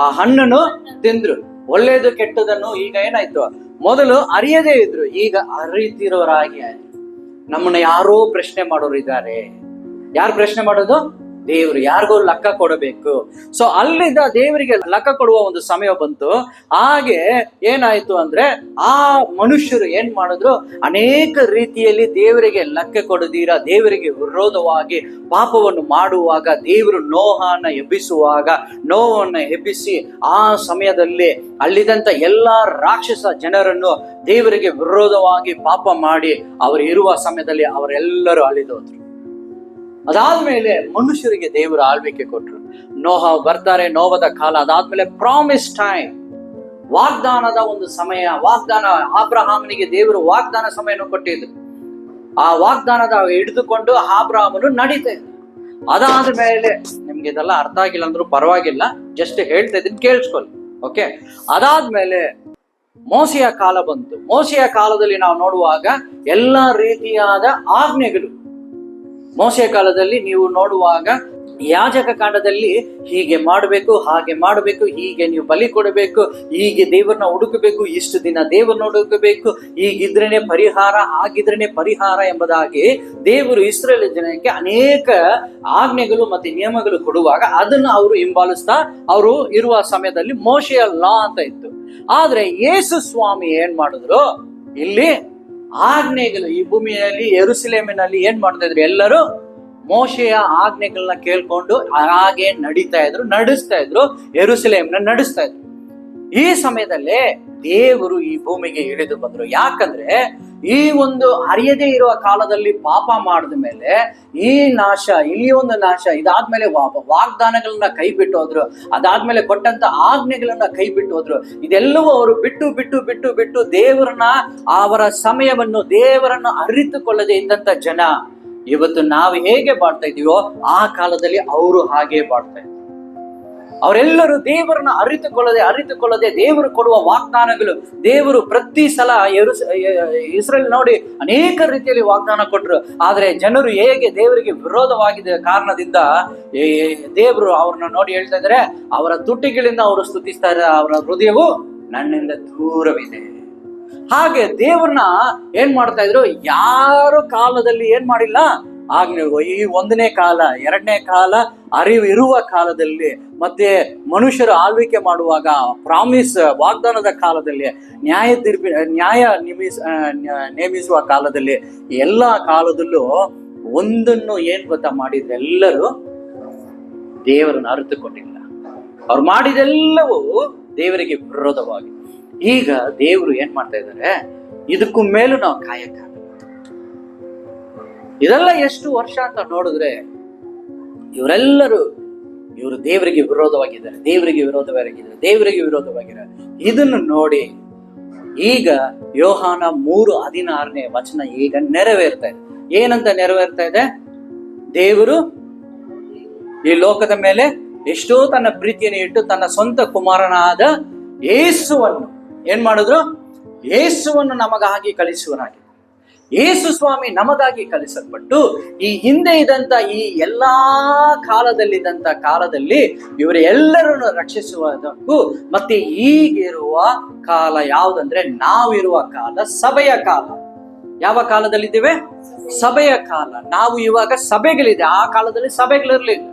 Speaker 1: ಆ ಹಣ್ಣನ್ನು ತಿಂದ್ರು. ಒಳ್ಳೇದು ಕೆಟ್ಟದನ್ನು ಈಗ ಏನಾಯ್ತು? ಮೊದಲು ಅರಿಯದೇ ಇದ್ರು, ಈಗ ಅರಿತಿರೋರಾಗಿ ಆಯ್ತು. ನಮ್ಮನ್ನ ಯಾರೋ ಪ್ರಶ್ನೆ ಮಾಡೋರು ಇದ್ದಾರೆ. ಯಾರು ಪ್ರಶ್ನೆ ಮಾಡೋದು? ದೇವರು. ಯಾರಿಗೂ ಲೆಕ್ಕ ಕೊಡಬೇಕು. ಸೊ ಅಲ್ಲಿಂದ ದೇವರಿಗೆ ಲೆಕ್ಕ ಕೊಡುವ ಒಂದು ಸಮಯ ಬಂತು. ಹಾಗೆ ಏನಾಯ್ತು ಅಂದ್ರೆ, ಆ ಮನುಷ್ಯರು ಏನ್ ಮಾಡಿದ್ರು? ಅನೇಕ ರೀತಿಯಲ್ಲಿ ದೇವರಿಗೆ ಲೆಕ್ಕ ಕೊಡದೀರ ದೇವರಿಗೆ ವಿರೋಧವಾಗಿ ಪಾಪವನ್ನು ಮಾಡುವಾಗ, ದೇವರು ನೋಹನ ಎಬ್ಬಿಸಿ ಆ ಸಮಯದಲ್ಲಿ ಅಲ್ಲಿದ್ದಂತ ಎಲ್ಲಾ ರಾಕ್ಷಸ ಜನರನ್ನು ದೇವರಿಗೆ ವಿರೋಧವಾಗಿ ಪಾಪ ಮಾಡಿ ಅವರು ಇರುವ ಸಮಯದಲ್ಲಿ ಅವರೆಲ್ಲರೂ ಅಳಿದೋದ್ರು. ಅದಾದ್ಮೇಲೆ ಮನುಷ್ಯರಿಗೆ ದೇವರು ಆಳ್ವಿಕೆ ಕೊಟ್ರು. ನೋಹ ಬರ್ತಾರೆ, ನೋವದ ಕಾಲ. ಅದಾದ್ಮೇಲೆ ಪ್ರಾಮಿಸ್ ಟೈಮ್, ವಾಗ್ದಾನದ ಒಂದು ಸಮಯ. ಅಬ್ರಹಾಮನಿಗೆ ದೇವರು ವಾಗ್ದಾನ ಸಮಯವನ್ನು ಕೊಟ್ಟಿದ್ರು. ಆ ವಾಗ್ದಾನದ ಹಿಡಿದುಕೊಂಡು ಅಬ್ರಹಾಮನು ನಡೀತಾ ಇದ್ರು. ಅದಾದ ಮೇಲೆ ನಿಮ್ಗೆ ಇದೆಲ್ಲ ಅರ್ಥ ಆಗಿಲ್ಲ ಅಂದ್ರೂ ಪರವಾಗಿಲ್ಲ, ಜಸ್ಟ್ ಹೇಳ್ತಾ ಇದ್ದೀನಿ, ಕೇಳಿಸ್ಕೊಳ್ಳಿ. ಓಕೆ. ಅದಾದ್ಮೇಲೆ ಮೋಸೆಯ ಕಾಲ ಬಂತು. ಮೋಸೆಯ ಕಾಲದಲ್ಲಿ ನಾವು ನೋಡುವಾಗ ಎಲ್ಲಾ ರೀತಿಯಾದ ಆಜ್ಞೆಗಳು. ಮೋಸೆಯ ಕಾಲದಲ್ಲಿ ನೀವು ನೋಡುವಾಗ ಯಾಜಕ ಕಾಂಡದಲ್ಲಿ ಹೀಗೆ ಮಾಡಬೇಕು, ಹಾಗೆ ಮಾಡಬೇಕು, ಹೀಗೆ ನೀವು ಬಲಿ ಕೊಡಬೇಕು, ಹೀಗೆ ದೇವರನ್ನ ಹುಡುಕಬೇಕು, ಇಷ್ಟು ದಿನ ದೇವರನ್ನ ಹುಡುಕಬೇಕು, ಹೀಗಿದ್ರೇನೆ ಪರಿಹಾರ, ಹಾಗಿದ್ರೇನೆ ಪರಿಹಾರ ಎಂಬುದಾಗಿ ದೇವರು ಇಸ್ರೇಲ್ ಜನಕ್ಕೆ ಅನೇಕ ಆಜ್ಞೆಗಳು ಮತ್ತೆ ನಿಯಮಗಳು ಕೊಡುವಾಗ ಅದನ್ನು ಅವರು ಹಿಂಬಾಲಿಸ್ತಾ ಅವರು ಇರುವ ಸಮಯದಲ್ಲಿ ಮೋಶೆಯ ಲಾ ಅಂತ ಇತ್ತು. ಆದ್ರೆ ಯೇಸು ಸ್ವಾಮಿ ಏನ್ ಮಾಡಿದ್ರು? ಇಲ್ಲಿ ಆಜ್ಞೆಗಳು ಈ ಭೂಮಿಯಲ್ಲಿ ಯೆರೂಸಲೇಮಿನಲ್ಲಿ ಏನ್ ಮಾಡ್ತಾ ಇದ್ರು? ಎಲ್ಲರೂ ಮೋಶೆಯ ಆಜ್ಞೆಗಳನ್ನ ಕೇಳ್ಕೊಂಡು ಹಾಗೆ ನಡೆಸ್ತಾ ಇದ್ರು, ಯೆರೂಸಲೇಮ್ನ ನಡೆಸ್ತಾ ಇದ್ರು. ಈ ಸಮಯದಲ್ಲೇ ದೇವರು ಈ ಭೂಮಿಗೆ ಇಳಿದು ಬಂದ್ರು. ಯಾಕಂದ್ರೆ ಈ ಒಂದು ಅರಿಯದೇ ಇರುವ ಕಾಲದಲ್ಲಿ ಪಾಪ ಮಾಡಿದ ಮೇಲೆ ಈ ನಾಶ, ಇಲ್ಲಿ ಒಂದು ನಾಶ, ಇದಾದ್ಮೇಲೆ ವಾಗ್ದಾನಗಳನ್ನ ಕೈ ಬಿಟ್ಟು ಹೋದ್ರು, ಅದಾದ್ಮೇಲೆ ಕೊಟ್ಟಂತ ಆಜ್ಞೆಗಳನ್ನ ಕೈ ಬಿಟ್ಟು ಹೋದ್ರು. ಇದೆಲ್ಲವೂ ಅವರು ಬಿಟ್ಟು ದೇವರನ್ನ, ಅವರ ಸಮಯವನ್ನು ದೇವರನ್ನು ಅರಿತುಕೊಳ್ಳದೆ ಇದ್ದಂತ ಜನ ಇವತ್ತು ನಾವು ಹೇಗೆ ಬಾಳ್ತಾ ಇದೀವೋ ಆ ಕಾಲದಲ್ಲಿ ಅವರು ಹಾಗೆ ಬಾಳ್ತಾ ಇದ್ರು. ಅವರೆಲ್ಲರೂ ದೇವರನ್ನ ಅರಿತುಕೊಳ್ಳದೆ ದೇವರು ಕೊಡುವ ವಾಗ್ದಾನಗಳು, ದೇವರು ಪ್ರತಿ ಸಲ ಇಸ್ರೇಲ್ ನೋಡಿ ಅನೇಕ ರೀತಿಯಲ್ಲಿ ವಾಗ್ದಾನ ಕೊಟ್ಟರು. ಆದ್ರೆ ಜನರು ಹೇಗೆ ದೇವರಿಗೆ ವಿರೋಧವಾಗಿದ್ದ ಕಾರಣದಿಂದ ದೇವರು ಅವ್ರನ್ನ ನೋಡಿ ಹೇಳ್ತಾ ಇದ್ದಾರೆ, ಅವರ ತುಟಿಗಳಿಂದ ಅವರು ಸ್ತುತಿಸ್ತಾ ಇದ್ದಾರೆ, ಅವರ ಹೃದಯವು ನನ್ನಿಂದ ದೂರವಿದೆ. ಹಾಗೆ ದೇವ್ರನ್ನ ಏನ್ ಮಾಡ್ತಾ ಇದ್ರು? ಯಾರು ಕಾಲದಲ್ಲಿ ಏನ್ ಮಾಡಿಲ್ಲ? ಆಜ್ಞೆ, ಈ ಒಂದನೇ ಕಾಲ, ಎರಡನೇ ಕಾಲ, ಅರಿವು ಇರುವ ಕಾಲದಲ್ಲಿ, ಮತ್ತೆ ಮನುಷ್ಯರು ಆಳ್ವಿಕೆ ಮಾಡುವಾಗ, ಪ್ರಾಮಿಸ್ ವಾಗ್ದಾನದ ಕಾಲದಲ್ಲಿ, ನ್ಯಾಯ ನೇಮಿಸುವ ಕಾಲದಲ್ಲಿ, ಎಲ್ಲ ಕಾಲದಲ್ಲೂ ಒಂದನ್ನು ಏನ್ ಗೊತ್ತಾ ಮಾಡಿದ್ರೆ ಎಲ್ಲರೂ ದೇವರನ್ನು ಅರಿತುಕೊಂಡಿಲ್ಲ. ಅವ್ರು ಮಾಡಿದೆಲ್ಲವೂ ದೇವರಿಗೆ ವಿರೋಧವಾಗಿ. ಈಗ ದೇವರು ಏನ್ ಮಾಡ್ತಾ ಇದ್ದಾರೆ, ಇದಕ್ಕೂ ಮೇಲೂ ನಾವು ಕಾಯಕ್ಕಾಗಲ್ಲ. ಇದೆಲ್ಲ ಎಷ್ಟು ವರ್ಷ ಅಂತ ನೋಡಿದ್ರೆ ಇವರು ದೇವರಿಗೆ ವಿರೋಧವಾಗಿದ್ದಾರೆ, ದೇವರಿಗೆ ವಿರೋಧವಾಗಿದ್ದಾರೆ. ಇದನ್ನು ನೋಡಿ ಈಗ ಯೋಹಾನ 3:16 ಈಗ ನೆರವೇರ್ತಾ ಇದೆ. ಏನಂತ ನೆರವೇರ್ತಾ ಇದೆ? ದೇವರು ಈ ಲೋಕದ ಮೇಲೆ ಎಷ್ಟೋ ತನ್ನ ಪ್ರೀತಿಯನ್ನು ಇಟ್ಟು ತನ್ನ ಸ್ವಂತ ಕುಮಾರನಾದ ಯೇಸುವನ್ನು ಏನ್ ಮಾಡಿದ್ರು? ಯೇಸುವನ್ನು ನಮಗಾಗಿ ಕಳಿಸುವನಾಗಿ, ಯೇಸು ಸ್ವಾಮಿ ನಮಗಾಗಿ ಕಳಿಸಲ್ಪಟ್ಟು ಈ ಹಿಂದೆ ಇದ್ದಂತ ಈ ಎಲ್ಲಾ ಕಾಲದಲ್ಲಿ ಇವರೆಲ್ಲರನ್ನು ರಕ್ಷಿಸುವುದಕ್ಕೂ, ಮತ್ತೆ ಈಗಿರುವ ಕಾಲ ಯಾವುದಂದ್ರೆ ನಾವಿರುವ ಕಾಲ ಸಭೆಯ ಕಾಲ. ಯಾವ ಕಾಲದಲ್ಲಿದ್ದೇವೆ? ಸಭೆಯ ಕಾಲ. ನಾವು ಇವಾಗ ಸಭೆಗಳಿದೆ, ಆ ಕಾಲದಲ್ಲಿ ಸಭೆಗಳಿರ್ಲಿಲ್ಲ.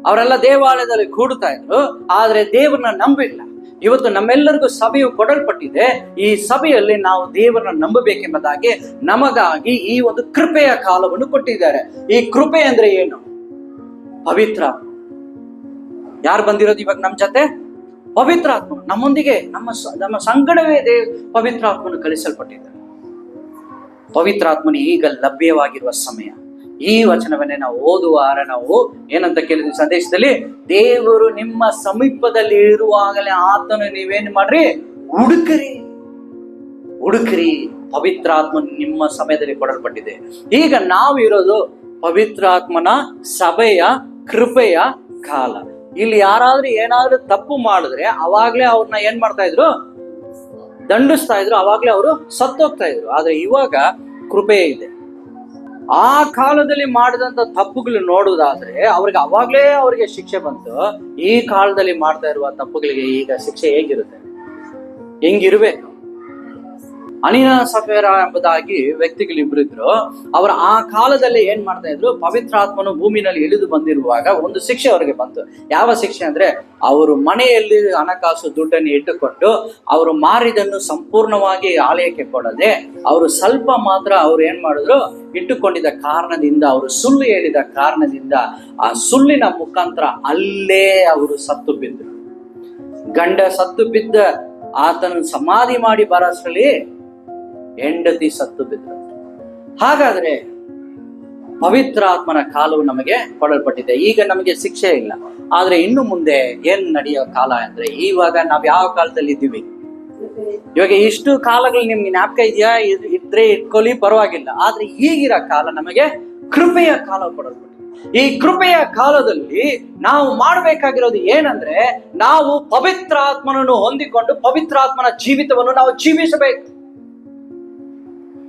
Speaker 1: ಅವರೆಲ್ಲ ದೇವಾಲಯದಲ್ಲಿ ಕೂಡ್ತಾ ಇದ್ರು, ಆದ್ರೆ ದೇವರನ್ನ ನಂಬಿಲ್ಲ. ಇವತ್ತು ನಮ್ಮೆಲ್ಲರಿಗೂ ಸಭೆಯು ಕೊಡಲ್ಪಟ್ಟಿದೆ. ಈ ಸಭೆಯಲ್ಲಿ ನಾವು ದೇವರನ್ನ ನಂಬಬೇಕೆಂಬುದಾಗಿ ನಮಗಾಗಿ ಈ ಒಂದು ಕೃಪೆಯ ಕಾಲವನ್ನು ಕೊಟ್ಟಿದ್ದಾರೆ. ಈ ಕೃಪೆ ಅಂದ್ರೆ ಏನು? ಪವಿತ್ರ. ಯಾರು ಬಂದಿರೋದು ಇವಾಗ ನಮ್ ಜೊತೆ? ಪವಿತ್ರಾತ್ಮ ನಮ್ಮೊಂದಿಗೆ, ನಮ್ಮ ಸಂಗಡವೇ ಪವಿತ್ರಾತ್ಮನು ಕಳಿಸಲ್ಪಟ್ಟಿದ್ದಾರೆ. ಪವಿತ್ರಾತ್ಮನು ಈಗ ಲಭ್ಯವಾಗಿರುವ ಸಮಯ. ಈ ವಚನವನ್ನೇ ನಾವು ಓದುವಾರ ನಾವು ಏನಂತ ಕೇಳಿದ್ವಿ ಸಂದೇಶದಲ್ಲಿ, ದೇವರು ನಿಮ್ಮ ಸಮೀಪದಲ್ಲಿ ಇರುವಾಗಲೇ ಆತನು ನೀವೇನು ಮಾಡ್ರಿ? ಹುಡುಕ್ರಿ. ಪವಿತ್ರಾತ್ಮನು ನಿಮ್ಮ ಸಮಯದಲ್ಲಿ ಕೊಡಲ್ಪಟ್ಟಿದೆ. ಈಗ ನಾವು ಇರೋದು ಪವಿತ್ರಾತ್ಮನ ಸಭೆಯ ಕೃಪೆಯ ಕಾಲ. ಇಲ್ಲಿ ಯಾರಾದ್ರೂ ಏನಾದ್ರೂ ತಪ್ಪು ಮಾಡಿದ್ರೆ ಅವಾಗ್ಲೇ ಅವ್ರನ್ನ ಏನ್ ಮಾಡ್ತಾ ಇದ್ರು? ದಂಡಿಸ್ತಾ ಇದ್ರು. ಅವಾಗ್ಲೇ ಅವರು ಸತ್ತೋಗ್ತಾ ಇದ್ರು. ಆದ್ರೆ ಇವಾಗ ಕೃಪೆ ಇದೆ. ಆ ಕಾಲದಲ್ಲಿ ಮಾಡಿದಂತ ತಪ್ಪುಗಳು ನೋಡುವುದಾದ್ರೆ ಅವ್ರಿಗೆ ಶಿಕ್ಷೆ ಬಂತು. ಈ ಕಾಲದಲ್ಲಿ ಮಾಡ್ತಾ ಇರುವ ತಪ್ಪುಗಳಿಗೆ ಈಗ ಶಿಕ್ಷೆ ಹೇಗಿರುತ್ತೆ? ಹೆಂಗಿರ್ಬೇಕು? ಅನಿನ ಸಫೇರ ಎಂಬುದಾಗಿ ವ್ಯಕ್ತಿಗಳಿಬ್ರಿದ್ರು. ಅವರ ಆ ಕಾಲದಲ್ಲಿ ಏನ್ ಮಾಡ್ತಾ ಇದ್ರು? ಪವಿತ್ರಾತ್ಮನು ಭೂಮಿನಲ್ಲಿ ಇಳಿದು ಬಂದಿರುವಾಗ ಒಂದು ಶಿಕ್ಷೆ ಅವರಿಗೆ ಬಂತು. ಯಾವ ಶಿಕ್ಷೆ ಅಂದ್ರೆ, ಅವರು ಮನೆಯಲ್ಲಿ ಹಣಕಾಸು ದುಡ್ಡನ್ನು ಇಟ್ಟುಕೊಂಡು ಅವರು ಮಾರಿದನ್ನು ಸಂಪೂರ್ಣವಾಗಿ ಆಲಯಕ್ಕೆ ಕೊಡದೆ, ಅವರು ಸ್ವಲ್ಪ ಮಾತ್ರ ಅವ್ರು ಏನ್ ಮಾಡಿದ್ರು? ಇಟ್ಟುಕೊಂಡಿದ್ದ ಕಾರಣದಿಂದ, ಅವರು ಸುಳ್ಳು ಹೇಳಿದ ಕಾರಣದಿಂದ, ಆ ಸುಳ್ಳಿನ ಮುಖಾಂತರ ಅಲ್ಲೇ ಅವರು ಸತ್ತು ಬಿದ್ದರು. ಗಂಡ ಸತ್ತು ಬಿದ್ದ ಆತನ ಸಮಾಧಿ ಮಾಡಿ ಬರೋಷ್ಟರಲ್ಲಿ ಹೆಂಡತಿ ಸತ್ತು ಬಿದ್ದರು. ಹಾಗಾದ್ರೆ ಪವಿತ್ರಾತ್ಮನ ಕಾಲವು ನಮಗೆ ಕೊಡಲ್ಪಟ್ಟಿದೆ. ಈಗ ನಮಗೆ ಶಿಕ್ಷೆ ಇಲ್ಲ. ಆದ್ರೆ ಇನ್ನು ಮುಂದೆ ಏನ್ ನಡೆಯೋ ಕಾಲ ಅಂದ್ರೆ, ಇವಾಗ ನಾವ್ ಯಾವ ಕಾಲದಲ್ಲಿ ಇದ್ದೀವಿ? ಇವಾಗ ಇಷ್ಟು ಕಾಲಗಳು ನಿಮ್ಗೆ ಜ್ಞಾಪಕ ಇದೆಯಾ? ಇದ್ರೆ ಇಟ್ಕೊಳ್ಳಿ, ಪರವಾಗಿಲ್ಲ. ಆದ್ರೆ ಈಗಿರೋ ಕಾಲ ನಮಗೆ ಕೃಪೆಯ ಕಾಲ ಕೊಡಲ್ಪಟ್ಟಿದೆ. ಈ ಕೃಪೆಯ ಕಾಲದಲ್ಲಿ ನಾವು ಮಾಡಬೇಕಾಗಿರೋದು ಏನಂದ್ರೆ, ನಾವು ಪವಿತ್ರಾತ್ಮನನ್ನು ಹೊಂದಿಕೊಂಡು ಪವಿತ್ರಾತ್ಮನ ಜೀವಿತವನ್ನು ನಾವು ಜೀವಿಸಬೇಕು.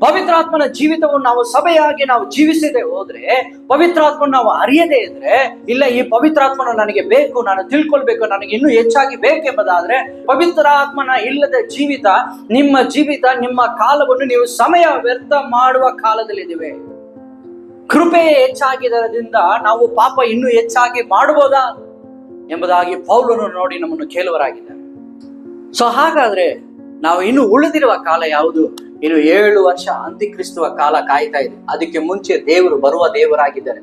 Speaker 1: ಪವಿತ್ರಾತ್ಮನ ಜೀವಿತವನ್ನು ನಾವು ಸಭೆಯಾಗಿ ನಾವು ಜೀವಿಸದೆ ಹೋದ್ರೆ, ಪವಿತ್ರಾತ್ಮನ ನಾವು ಅರಿಯದೇ ಇದ್ರೆ, ಇಲ್ಲ ಈ ಪವಿತ್ರಾತ್ಮನ ನನಗೆ ಬೇಕು, ನಾನು ತಿಳ್ಕೊಳ್ಬೇಕು, ನನಗೆ ಇನ್ನೂ ಹೆಚ್ಚಾಗಿ ಬೇಕೆಂಬುದಾದ್ರೆ, ಪವಿತ್ರಾತ್ಮನ ಇಲ್ಲದ ಜೀವಿತ ನಿಮ್ಮ ಕಾಲವನ್ನು ನೀವು ಸಮಯ ವ್ಯರ್ಥ ಮಾಡುವ ಕಾಲದಲ್ಲಿದ್ದೀವಿ. ಕೃಪೆ ಹೆಚ್ಚಾಗಿದ್ದರಿಂದ ನಾವು ಪಾಪ ಇನ್ನೂ ಹೆಚ್ಚಾಗಿ ಮಾಡಬಹುದಾ ಎಂಬುದಾಗಿ ಪೌಲನು ನೋಡಿ ನಮ್ಮನ್ನು ಕೇಳುವರಾಗಿದ್ದಾರೆ. ಸೊ ಹಾಗಾದ್ರೆ ನಾವು ಇನ್ನು ಉಳಿದಿರುವ ಕಾಲ ಯಾವುದು? ಇನ್ನು 7 ವರ್ಷ ಅಂತ್ಯಕ್ರಿಸ್ತುವ ಕಾಲ ಕಾಯ್ತಾ ಇದೆ. ಅದಕ್ಕೆ ಮುಂಚೆ ದೇವರು ಬರುವ ದೇವರಾಗಿದ್ದಾರೆ.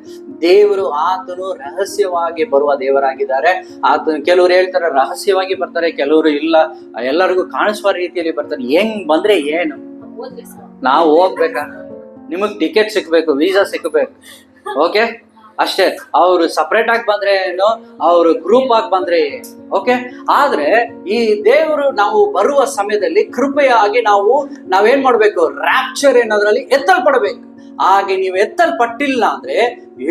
Speaker 1: ಆತನು ರಹಸ್ಯವಾಗಿ ಬರುವ ದೇವರಾಗಿದ್ದಾರೆ. ಆತನು ಕೆಲವರು ಹೇಳ್ತಾರೆ ರಹಸ್ಯವಾಗಿ ಬರ್ತಾರೆ, ಕೆಲವರು ಇಲ್ಲ ಎಲ್ಲರಿಗೂ ಕಾಣಿಸುವ ರೀತಿಯಲ್ಲಿ ಬರ್ತಾರೆ. ಹೆಂಗ್ ಬಂದ್ರೆ ಏನು? ನಾವು ಹೋಗ್ಬೇಕಾ? ನಿಮಗ್ ಟಿಕೆಟ್ ಸಿಕ್ಬೇಕು, ವೀಸಾ ಸಿಕ್ಬೇಕು, ಓಕೆ ಅಷ್ಟೇ. ಅವರು ಸಪರೇಟ್ ಆಗಿ ಬಂದ್ರೆ ಏನು, ಅವರು ಗ್ರೂಪ್ ಆಗಿ ಬಂದ್ರೆ ಓಕೆ. ಆದ್ರೆ ಈ ದೇವರು ನಾವು ಬರುವ ಸಮಯದಲ್ಲಿ ಕೃಪೆಯಾಗಿ ನಾವೇನ್ ಮಾಡ್ಬೇಕು? ರ್ಯಾಪ್ಚರ್ ಏನೋದ್ರಲ್ಲಿ ಎತ್ತಲ್ಪಡಬೇಕು. ಹಾಗೆ ನೀವು ಎತ್ತಲ್ಪಟ್ಟಿಲ್ಲ ಅಂದ್ರೆ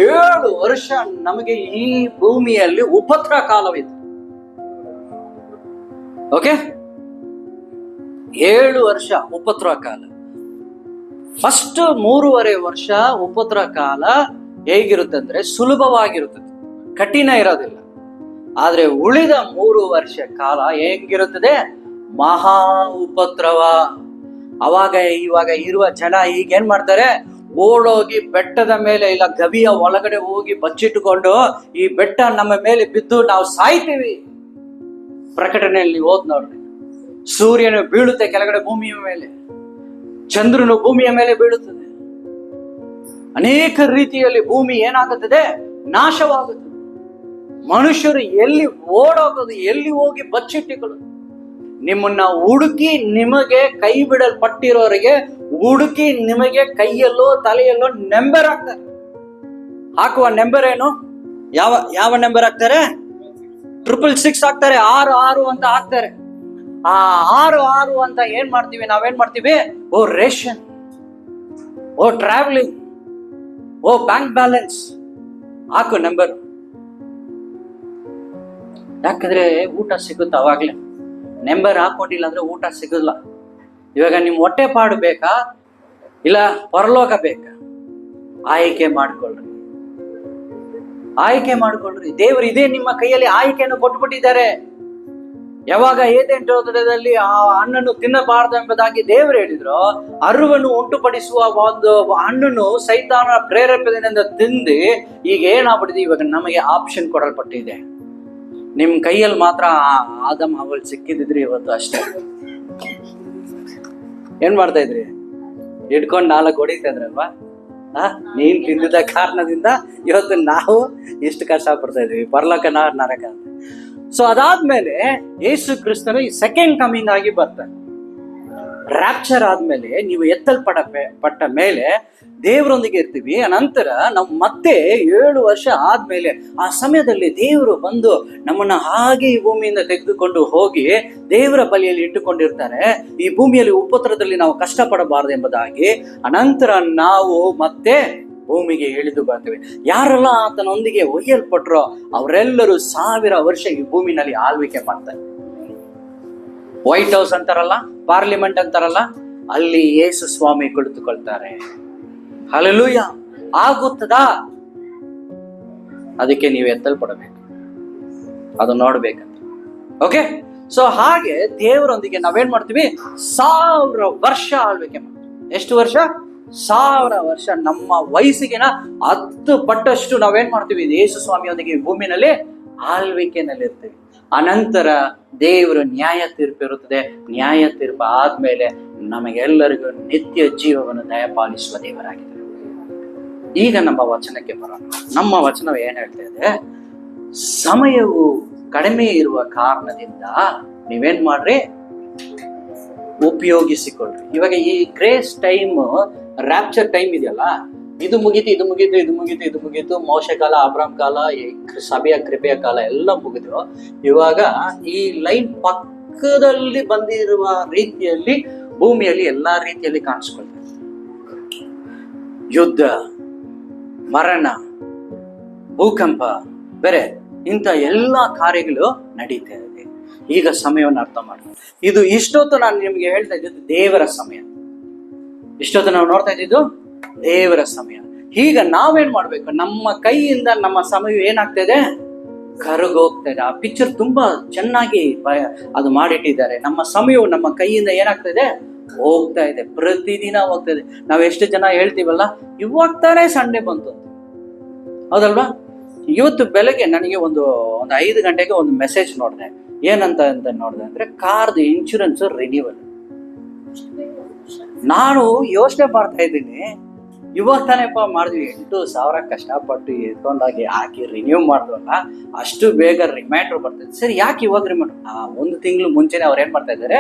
Speaker 1: 7 ವರ್ಷ ನಮಗೆ ಈ ಭೂಮಿಯಲ್ಲಿ ಉಪದ್ರ ಕಾಲವಿದೆ. ಓಕೆ, 7 ವರ್ಷ ಉಪದ್ರ ಕಾಲ. ಫಸ್ಟ್ 3.5 ವರ್ಷ ಉಪದ್ರ ಕಾಲ ಹೇಗಿರುತ್ತೆ ಅಂದ್ರೆ ಸುಲಭವಾಗಿರುತ್ತದೆ, ಕಠಿಣ ಇರೋದಿಲ್ಲ. ಆದ್ರೆ ಉಳಿದ 3 ವರ್ಷ ಕಾಲ ಹೇಗಿರುತ್ತದೆ? ಮಹಾ ಉಪದ್ರವ. ಇವಾಗ ಇರುವ ಜನ ಈಗ ಏನ್ ಮಾಡ್ತಾರೆ? ಓಡೋಗಿ ಬೆಟ್ಟದ ಮೇಲೆ ಇಲ್ಲ ಗವಿಯ ಒಳಗಡೆ ಹೋಗಿ ಬಚ್ಚಿಟ್ಟುಕೊಂಡು ಈ ಬೆಟ್ಟ ನಮ್ಮ ಮೇಲೆ ಬಿದ್ದು ನಾವು ಸಾಯ್ತೀವಿ. ಪ್ರಕಟಣೆಯಲ್ಲಿ ಓದ್ ನೋಡ್ರಿ, ಸೂರ್ಯನು ಬೀಳುತ್ತೆ ಕೆಳಗಡೆ ಭೂಮಿಯ ಮೇಲೆ, ಚಂದ್ರನು ಭೂಮಿಯ ಮೇಲೆ ಬೀಳುತ್ತದೆ. ಅನೇಕ ರೀತಿಯಲ್ಲಿ ಭೂಮಿ ಏನಾಗುತ್ತದೆ, ನಾಶವಾಗುತ್ತದೆ. ಮನುಷ್ಯರು ಎಲ್ಲಿ ಓಡೋಗೋದು, ಎಲ್ಲಿ ಹೋಗಿ ಬಚ್ಚಿಟ್ಟುಕೊಳ್ಳೋದು? ನಿಮ್ಮನ್ನ ಹುಡುಕಿ ನಿಮಗೆ ಕೈ ಬಿಡಲ್ಪಟ್ಟಿರೋರಿಗೆ ಹುಡುಕಿ ನಿಮಗೆ ಕೈಯಲ್ಲೋ ತಲೆಯಲ್ಲೋ ನೆಂಬರ್ ಹಾಕ್ತಾರೆ. ಹಾಕುವ ನೆಂಬರ್ ಏನು? ಯಾವ ನೆಂಬರ್ ಹಾಕ್ತಾರೆ? 666 ಹಾಕ್ತಾರೆ. 6 ಅಂತ ಹಾಕ್ತಾರೆ. ಆ 6 ಅಂತ ಏನ್ ಮಾಡ್ತೀವಿ, ನಾವೇನ್ ಮಾಡ್ತೀವಿ? ಓ ರೇಷನ್, ಓ ಟ್ರಾವೆಲಿಂಗ್, ಓ ಬ್ಯಾಂಕ್ ಬ್ಯಾಲೆನ್ಸ್, ಹಾಕು ನಂಬರ್. ಯಾಕಂದ್ರೆ ಊಟ ಸಿಗುತ್ತೆ ಅವಾಗ್ಲೇ. ನಂಬರ್ ಹಾಕೊಂಡಿಲ್ಲ ಅಂದ್ರೆ ಊಟ ಸಿಗಲ್ಲ. ಇವಾಗ ನಿಮ್ ಹೊಟ್ಟೆ ಪಾಡು ಬೇಕಾ ಇಲ್ಲ ಪರಲೋಕ ಬೇಕಾ? ಆಯ್ಕೆ ಮಾಡ್ಕೊಳ್ರಿ, ಆಯ್ಕೆ ಮಾಡ್ಕೊಳ್ರಿ. ದೇವರು ಇದೇ ನಿಮ್ಮ ಕೈಯಲ್ಲಿ ಆಯ್ಕೆಯನ್ನು ಕೊಟ್ಬಿಟ್ಟಿದ್ದಾರೆ. ಯಾವಾಗ ಏದೇನ್ ತೋಟದಲ್ಲಿ ಆ ಹಣ್ಣನ್ನು ತಿನ್ನಬಾರದು ಎಂಬುದಾಗಿ ದೇವರು ಹೇಳಿದ್ರು, ಅರುವನ್ನು ಉಂಟುಪಡಿಸುವ ಒಂದು ಹಣ್ಣನ್ನು ಸೈತಾನ ಪ್ರೇರೇಪಣೆಯಿಂದ ತಿಂದು ಈಗ ಏನಾಗ್ಬಿಟ್ಟಿದೆ, ಇವಾಗ ನಮಗೆ ಆಪ್ಷನ್ ಕೊಡಲ್ಪಟ್ಟಿದೆ. ನಿಮ್ ಕೈಯಲ್ಲಿ ಮಾತ್ರ ಆದಮ್ ಅವಳು ಸಿಕ್ಕಿದಿದ್ರಿ ಇವತ್ತು ಅಷ್ಟೇ. ಏನ್ ಮಾಡ್ತಾ ಇದ್ರಿ? ಹಿಡ್ಕೊಂಡು 4 ಹೊಡಿತಾ ಇದ್ರಲ್ವಾ? ನೀನ್ ತಿಂದಿದ್ದ ಕಾರಣದಿಂದ ಇವತ್ತು ನಾವು ಇಷ್ಟು ಕಷ್ಟ ಪಡ್ತಾ ಇದ್ವಿ, ಪರಲೋಕ ನರಕ ಅಂತ. ಸೊ ಅದಾದ್ಮೇಲೆ ಯೇಸು ಕ್ರಿಸ್ತನು ಈ ಸೆಕೆಂಡ್ ಕಮಿಂಗ್ ಆಗಿ ಬರ್ತಾನೆ. ರ್ಯಾಪ್ಚರ್ ಆದ್ಮೇಲೆ, ನೀವು ಎತ್ತಲ್ಪಟ್ಟ ಮೇಲೆ ದೇವರೊಂದಿಗೆ ಇರ್ತೀವಿ. ಅನಂತರ ನಾವು ಮತ್ತೆ 7 ವರ್ಷ ಆದ್ಮೇಲೆ ಆ ಸಮಯದಲ್ಲಿ ದೇವರು ಬಂದು ನಮ್ಮನ್ನ ಹಾಗೆ ಈ ಭೂಮಿಯಿಂದ ತೆಗೆದುಕೊಂಡು ಹೋಗಿ ದೇವರ ಬಳಿಯಲ್ಲಿ ಇಟ್ಟುಕೊಂಡಿರ್ತಾರೆ. ಈ ಭೂಮಿಯಲ್ಲಿ ಉಪತ್ರದಲ್ಲಿ ನಾವು ಕಷ್ಟಪಡಬಾರದು ಎಂಬುದಾಗಿ. ಅನಂತರ ನಾವು ಮತ್ತೆ ಭೂಮಿಗೆ ಇಳಿದು ಬರ್ತೇವೆ. ಯಾರೆಲ್ಲ ಆತನೊಂದಿಗೆ ಒಯ್ಯಲ್ಪಟ್ರೋ ಅವರೆಲ್ಲರೂ 1000 ವರ್ಷ ಈ ಭೂಮಿನಲ್ಲಿ ಆಳ್ವಿಕೆ ಮಾಡ್ತಾರೆ. ವೈಟ್ ಹೌಸ್ ಅಂತಾರಲ್ಲ, ಪಾರ್ಲಿಮೆಂಟ್ ಅಂತಾರಲ್ಲ, ಅಲ್ಲಿ ಯೇಸು ಸ್ವಾಮಿ ಕುಳಿತುಕೊಳ್ತಾರೆ. ಹಲ್ಲೆಲೂಯ. ಆಗುತ್ತದಾ? ಅದಕ್ಕೆ ನೀವು ಎತ್ತಲ್ಪಡಬೇಕು, ಅದು ನೋಡ್ಬೇಕಂತ. ಓಕೆ, ಸೊ ಹಾಗೆ ದೇವರೊಂದಿಗೆ ನಾವೇನ್ ಮಾಡ್ತೀವಿ? 1000 ವರ್ಷ ಆಳ್ವಿಕೆ ಮಾಡ್ತೀವಿ. ಎಷ್ಟು ವರ್ಷ? 1000 ವರ್ಷ. ನಮ್ಮ ವಯಸ್ಸಿಗಿನ 10 ಪಟ್ಟಷ್ಟು ನಾವೇನ್ ಮಾಡ್ತೀವಿ? ಯೇಸು ಸ್ವಾಮಿಯೊಂದಿಗೆ ಭೂಮಿನಲ್ಲಿ ಆಳ್ವಿಕೆನಲ್ಲಿ ಇರ್ತೀವಿ. ಅನಂತರ ದೇವರು ನ್ಯಾಯ ತೀರ್ಪು ಇರುತ್ತದೆ. ನ್ಯಾಯ ತೀರ್ಪು ಆದ್ಮೇಲೆ ನಮಗೆಲ್ಲರಿಗೂ ನಿತ್ಯ ಜೀವವನ್ನು ದಯಪಾಲಿಸುವ ದೇವರಾಗಿದ್ದಾರೆ. ಈಗ ನಮ್ಮ ವಚನಕ್ಕೆ ಬರೋಣ. ನಮ್ಮ ವಚನ ಏನ್ ಹೇಳ್ತಾ ಇದೆ? ಸಮಯವು ಕಡಿಮೆ ಇರುವ ಕಾರಣದಿಂದ ನೀವೇನ್ ಮಾಡ್ರಿ? ಉಪಯೋಗಿಸಿಕೊಳ್ಳ್ರಿ. ಇವಾಗ ಈ ಗ್ರೇಸ್ ಟೈಮ್, ರ್ಯಾಪ್ಚರ್ ಟೈಮ್ ಇದೆಯಲ್ಲ, ಇದು ಮುಗೀತು. ಮೋಶೆ ಕಾಲ, ಅಬ್ರಾಮ್ ಕಾಲ, ಸಭೆಯ ಕೃಪೆಯ ಕಾಲ ಎಲ್ಲ ಮುಗಿದು ಇವಾಗ ಈ ಲೈನ್ ಪಕ್ಕದಲ್ಲಿ ಬಂದಿರುವ ರೀತಿಯಲ್ಲಿ ಭೂಮಿಯಲ್ಲಿ ಎಲ್ಲಾ ರೀತಿಯಲ್ಲಿ ಕಾಣಿಸ್ಕೊಳ್ತದೆ. ಯುದ್ಧ, ಮರಣ, ಭೂಕಂಪ, ಬೇರೆ ಇಂಥ ಎಲ್ಲಾ ಕಾರ್ಯಗಳು ನಡೀತಾ ಇದೆ. ಈಗ ಸಮಯವನ್ನು ಅರ್ಥ ಮಾಡಿ. ಇದು ಇಷ್ಟೊತ್ತು ನಾನು ನಿಮ್ಗೆ ಹೇಳ್ತಾ ಇದ್ದಿದ್ದು ದೇವರ ಸಮಯ. ಇಷ್ಟೊತ್ತು ನಾವು ನೋಡ್ತಾ ಇದ್ದಿದ್ದು ದೇವರ ಸಮಯ. ಈಗ ನಾವೇನ್ ಮಾಡ್ಬೇಕು? ನಮ್ಮ ಕೈಯಿಂದ ನಮ್ಮ ಸಮಯ ಏನಾಗ್ತಾ ಇದೆ? ಕರಗೋಗ್ತಾ ಇದೆ. ಆ ಪಿಕ್ಚರ್ ತುಂಬಾ ಚೆನ್ನಾಗಿ ಅದು ಮಾಡಿಟ್ಟಿದ್ದಾರೆ. ನಮ್ಮ ಸಮಯವು ನಮ್ಮ ಕೈಯಿಂದ ಏನಾಗ್ತಾ ಇದೆ? ಹೋಗ್ತಾ ಇದೆ. ಪ್ರತಿದಿನ ಹೋಗ್ತಾ ಇದೆ. ನಾವ್ ಎಷ್ಟು ಜನ ಹೇಳ್ತೀವಲ್ಲ, ಇವಾಗ ತಾನೇ ಸಂಡೆ ಬಂತು, ಹೌದಲ್ವಾ? ಇವತ್ತು ಬೆಳಗ್ಗೆ ನನಗೆ ಒಂದು 5 ಗಂಟೆಗೆ ಒಂದು ಮೆಸೇಜ್ ನೋಡಿದೆ. ಏನಂತ ನೋಡಿದೆ ಅಂದ್ರೆ, ಕಾರ್ದು ಇನ್ಶೂರೆನ್ಸ್ ರಿನ್ಯೂವಲ್. ನಾನು ಯೋಚನೆ ಮಾಡ್ತಾ ಇದ್ದೀನಿ, ಇವಾಗ ತಾನೇಪ್ಪ ಮಾಡಿದ್ವಿ, 8,000 ಕಷ್ಟಪಟ್ಟು ಎತ್ಕೊಂಡಾಗಿ ಹಾಕಿ ರಿನ್ಯೂ ಮಾಡಿದ್ವಲ್ಲ, ಅಷ್ಟು ಬೇಗ ರಿಮೈಂಡರ್ ಬರ್ತದೆ. ಸರಿ, ಯಾಕೆ ಇವಾಗ ರಿಮೈಂಡ್? 1 ತಿಂಗಳು ಮುಂಚೆನೆ ಅವ್ರು ಏನ್ ಮಾಡ್ತಾ ಇದ್ದಾರೆ?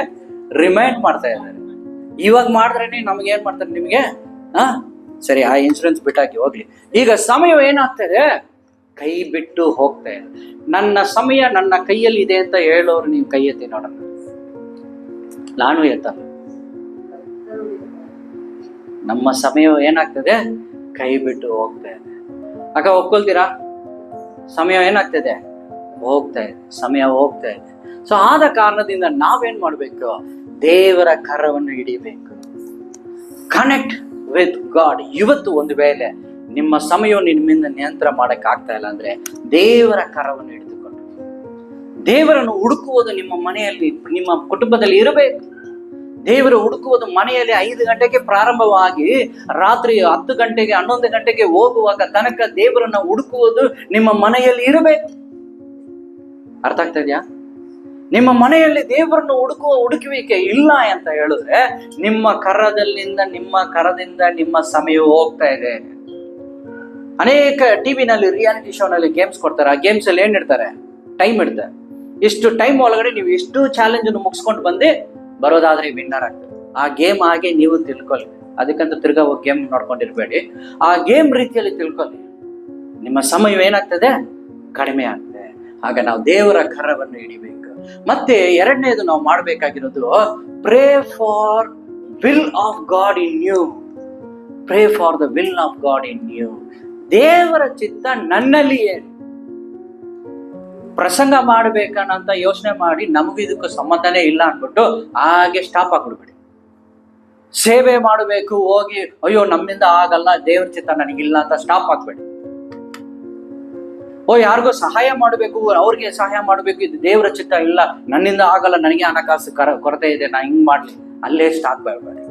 Speaker 1: ರಿಮೈಂಡ್ ಮಾಡ್ತಾ ಇದ್ದಾರೆ. ಇವಾಗ ಮಾಡಿದ್ರೇನೆ ನಮ್ಗೆ ಏನ್ ಮಾಡ್ತಾರೆ? ನಿಮ್ಗೆ ಸರಿ, ಆ ಇನ್ಶೂರೆನ್ಸ್ ಬಿಟ್ಟಾಕಿ ಹೋಗ್ಲಿ. ಈಗ ಸಮಯ ಏನಾಗ್ತದೆ? ಕೈ ಬಿಟ್ಟು ಹೋಗ್ತಾ ಇದೆ. ನನ್ನ ಸಮಯ ನನ್ನ ಕೈಯಲ್ಲಿ ಇದೆ ಅಂತ ಹೇಳೋರು ನೀವು ಕೈ ಎತ್ತಿ ನೋಡೋಣ. ನಾನು ಎತ್ತಲ್ಲ. ನಮ್ಮ ಸಮಯ ಏನಾಗ್ತದೆ? ಕೈ ಬಿಟ್ಟು ಹೋಗ್ತಾ ಇದೆ. ಅಕ್ಕ, ಒಪ್ಕೊಳ್ತೀರಾ? ಸಮಯ ಏನಾಗ್ತದೆ? ಹೋಗ್ತಾ ಇದೆ. ಸಮಯ ಹೋಗ್ತಾ ಇದೆ. ಸೊ ಆದ ಕಾರಣದಿಂದ ನಾವೇನ್ ಮಾಡ್ಬೇಕು? ದೇವರ ಕರವನ್ನು ಹಿಡಿಬೇಕು. Connect with god. ಇವತ್ತು ಒಂದು ವೇಳೆ ನಿಮ್ಮ ಸಮಯವನ್ನು ನಿಮ್ಮಿಂದ ನಿಯಂತ್ರಣ ಮಾಡಕ್ ಆಗ್ತಾ ಇಲ್ಲ ಅಂದ್ರೆ, ದೇವರ ಕರವನ್ನು ಹಿಡಿದುಕೊಂಡು ದೇವರನ್ನು ಹುಡುಕುವುದು ನಿಮ್ಮ ಮನೆಯಲ್ಲಿ, ನಿಮ್ಮ ಕುಟುಂಬದಲ್ಲಿ ಇರಬೇಕು. ದೇವರು ಹುಡುಕುವುದು ಮನೆಯಲ್ಲಿ 5 ಗಂಟೆಗೆ ಪ್ರಾರಂಭವಾಗಿ ರಾತ್ರಿ 10 ಗಂಟೆಗೆ 11 ಗಂಟೆಗೆ ಹೋಗುವಾಗ ತನಕ ದೇವರನ್ನ ಹುಡುಕುವುದು ನಿಮ್ಮ ಮನೆಯಲ್ಲಿ ಇರಬೇಕು. ಅರ್ಥ ಆಗ್ತಾ ಇದೆಯಾ? ನಿಮ್ಮ ಮನೆಯಲ್ಲಿ ದೇವರನ್ನು ಹುಡುಕುವಿಕೆ ಇಲ್ಲ ಅಂತ ಹೇಳಿದ್ರೆ ನಿಮ್ಮ ಕರದಿಂದ ನಿಮ್ಮ ಸಮಯ ಹೋಗ್ತಾ ಇದೆ. ಅನೇಕ ಟಿವಿನಲ್ಲಿ ರಿಯಾಲಿಟಿ ಶೋನಲ್ಲಿ ಗೇಮ್ಸ್ ಕೊಡ್ತಾರೆ. ಆ ಗೇಮ್ಸ್ ಅಲ್ಲಿ ಏನ್ ಇಡ್ತಾರೆ? ಟೈಮ್ ಇಡ್ತಾರೆ. ಇಷ್ಟು ಟೈಮ್ ಒಳಗಡೆ ನೀವು ಎಷ್ಟು ಚಾಲೆಂಜ್ ಅನ್ನು ಮುಗಿಸ್ಕೊಂಡು ಬಂದು ಬರೋದಾದ್ರೆ ವಿನ್ನರ್ ಆಗ್ತದೆ. ಆ ಗೇಮ್ ಹಾಗೆ ನೀವು ತಿಳ್ಕೊಳ್ಳಿ. ಅದಕ್ಕಂತ ತಿರ್ಗಾ ಹೋಗಿ ಗೇಮ್ ನೋಡ್ಕೊಂಡಿರ್ಬೇಡಿ. ಆ ಗೇಮ್ ರೀತಿಯಲ್ಲಿ ತಿಳ್ಕೊಳ್ಳಿ. ನಿಮ್ಮ ಸಮಯ ಏನಾಗ್ತದೆ? ಕಡಿಮೆ ಆಗ್ತದೆ. ಆಗ ನಾವು ದೇವರ ಕರವನ್ನು ಹಿಡಿಬೇಕು. ಮತ್ತೆ ಎರಡನೇದು ನಾವು ಮಾಡಬೇಕಾಗಿರೋದು pray for will of God in you. Pray for the will of God in you. ದೇವರ ಚಿತ್ತ ನನ್ನಲ್ಲಿ ಏನು? ಪ್ರಸಂಗ ಮಾಡ್ಬೇಕನ್ನಂತ ಯೋಚನೆ ಮಾಡಿ ನಮಗೂ ಇದಕ್ಕೂ ಸಂಬಂಧನೇ ಇಲ್ಲ ಅನ್ಬಿಟ್ಟು ಹಾಗೆ ಸ್ಟಾಪ್ ಆಗ್ಬಿಡ್ಬೇಡಿ. ಸೇವೆ ಮಾಡಬೇಕು ಹೋಗಿ ಅಯ್ಯೋ ನಮ್ಮಿಂದ ಆಗಲ್ಲ, ದೇವ್ರ ಚಿತ್ತ ನನಗಿಲ್ಲ ಅಂತ ಸ್ಟಾಪ್ ಆಗ್ಬೇಡಿ. ಯಾರಿಗೋ ಸಹಾಯ ಮಾಡಬೇಕು, ಅವ್ರಿಗೆ ಸಹಾಯ ಮಾಡಬೇಕು, ಇದು ದೇವರ ಚಿತ್ತ ಇಲ್ಲ, ನನ್ನಿಂದ ಆಗಲ್ಲ, ನನಗೆ ಹಣಕಾಸು ಕೊರತೆ ಇದೆ, ನಾ ಹಿಂಗ್ ಮಾಡ್ಲಿ, ಅಲ್ಲೇ ಸ್ಟಾಪ್ ಮಾಡಬೇಡಿ.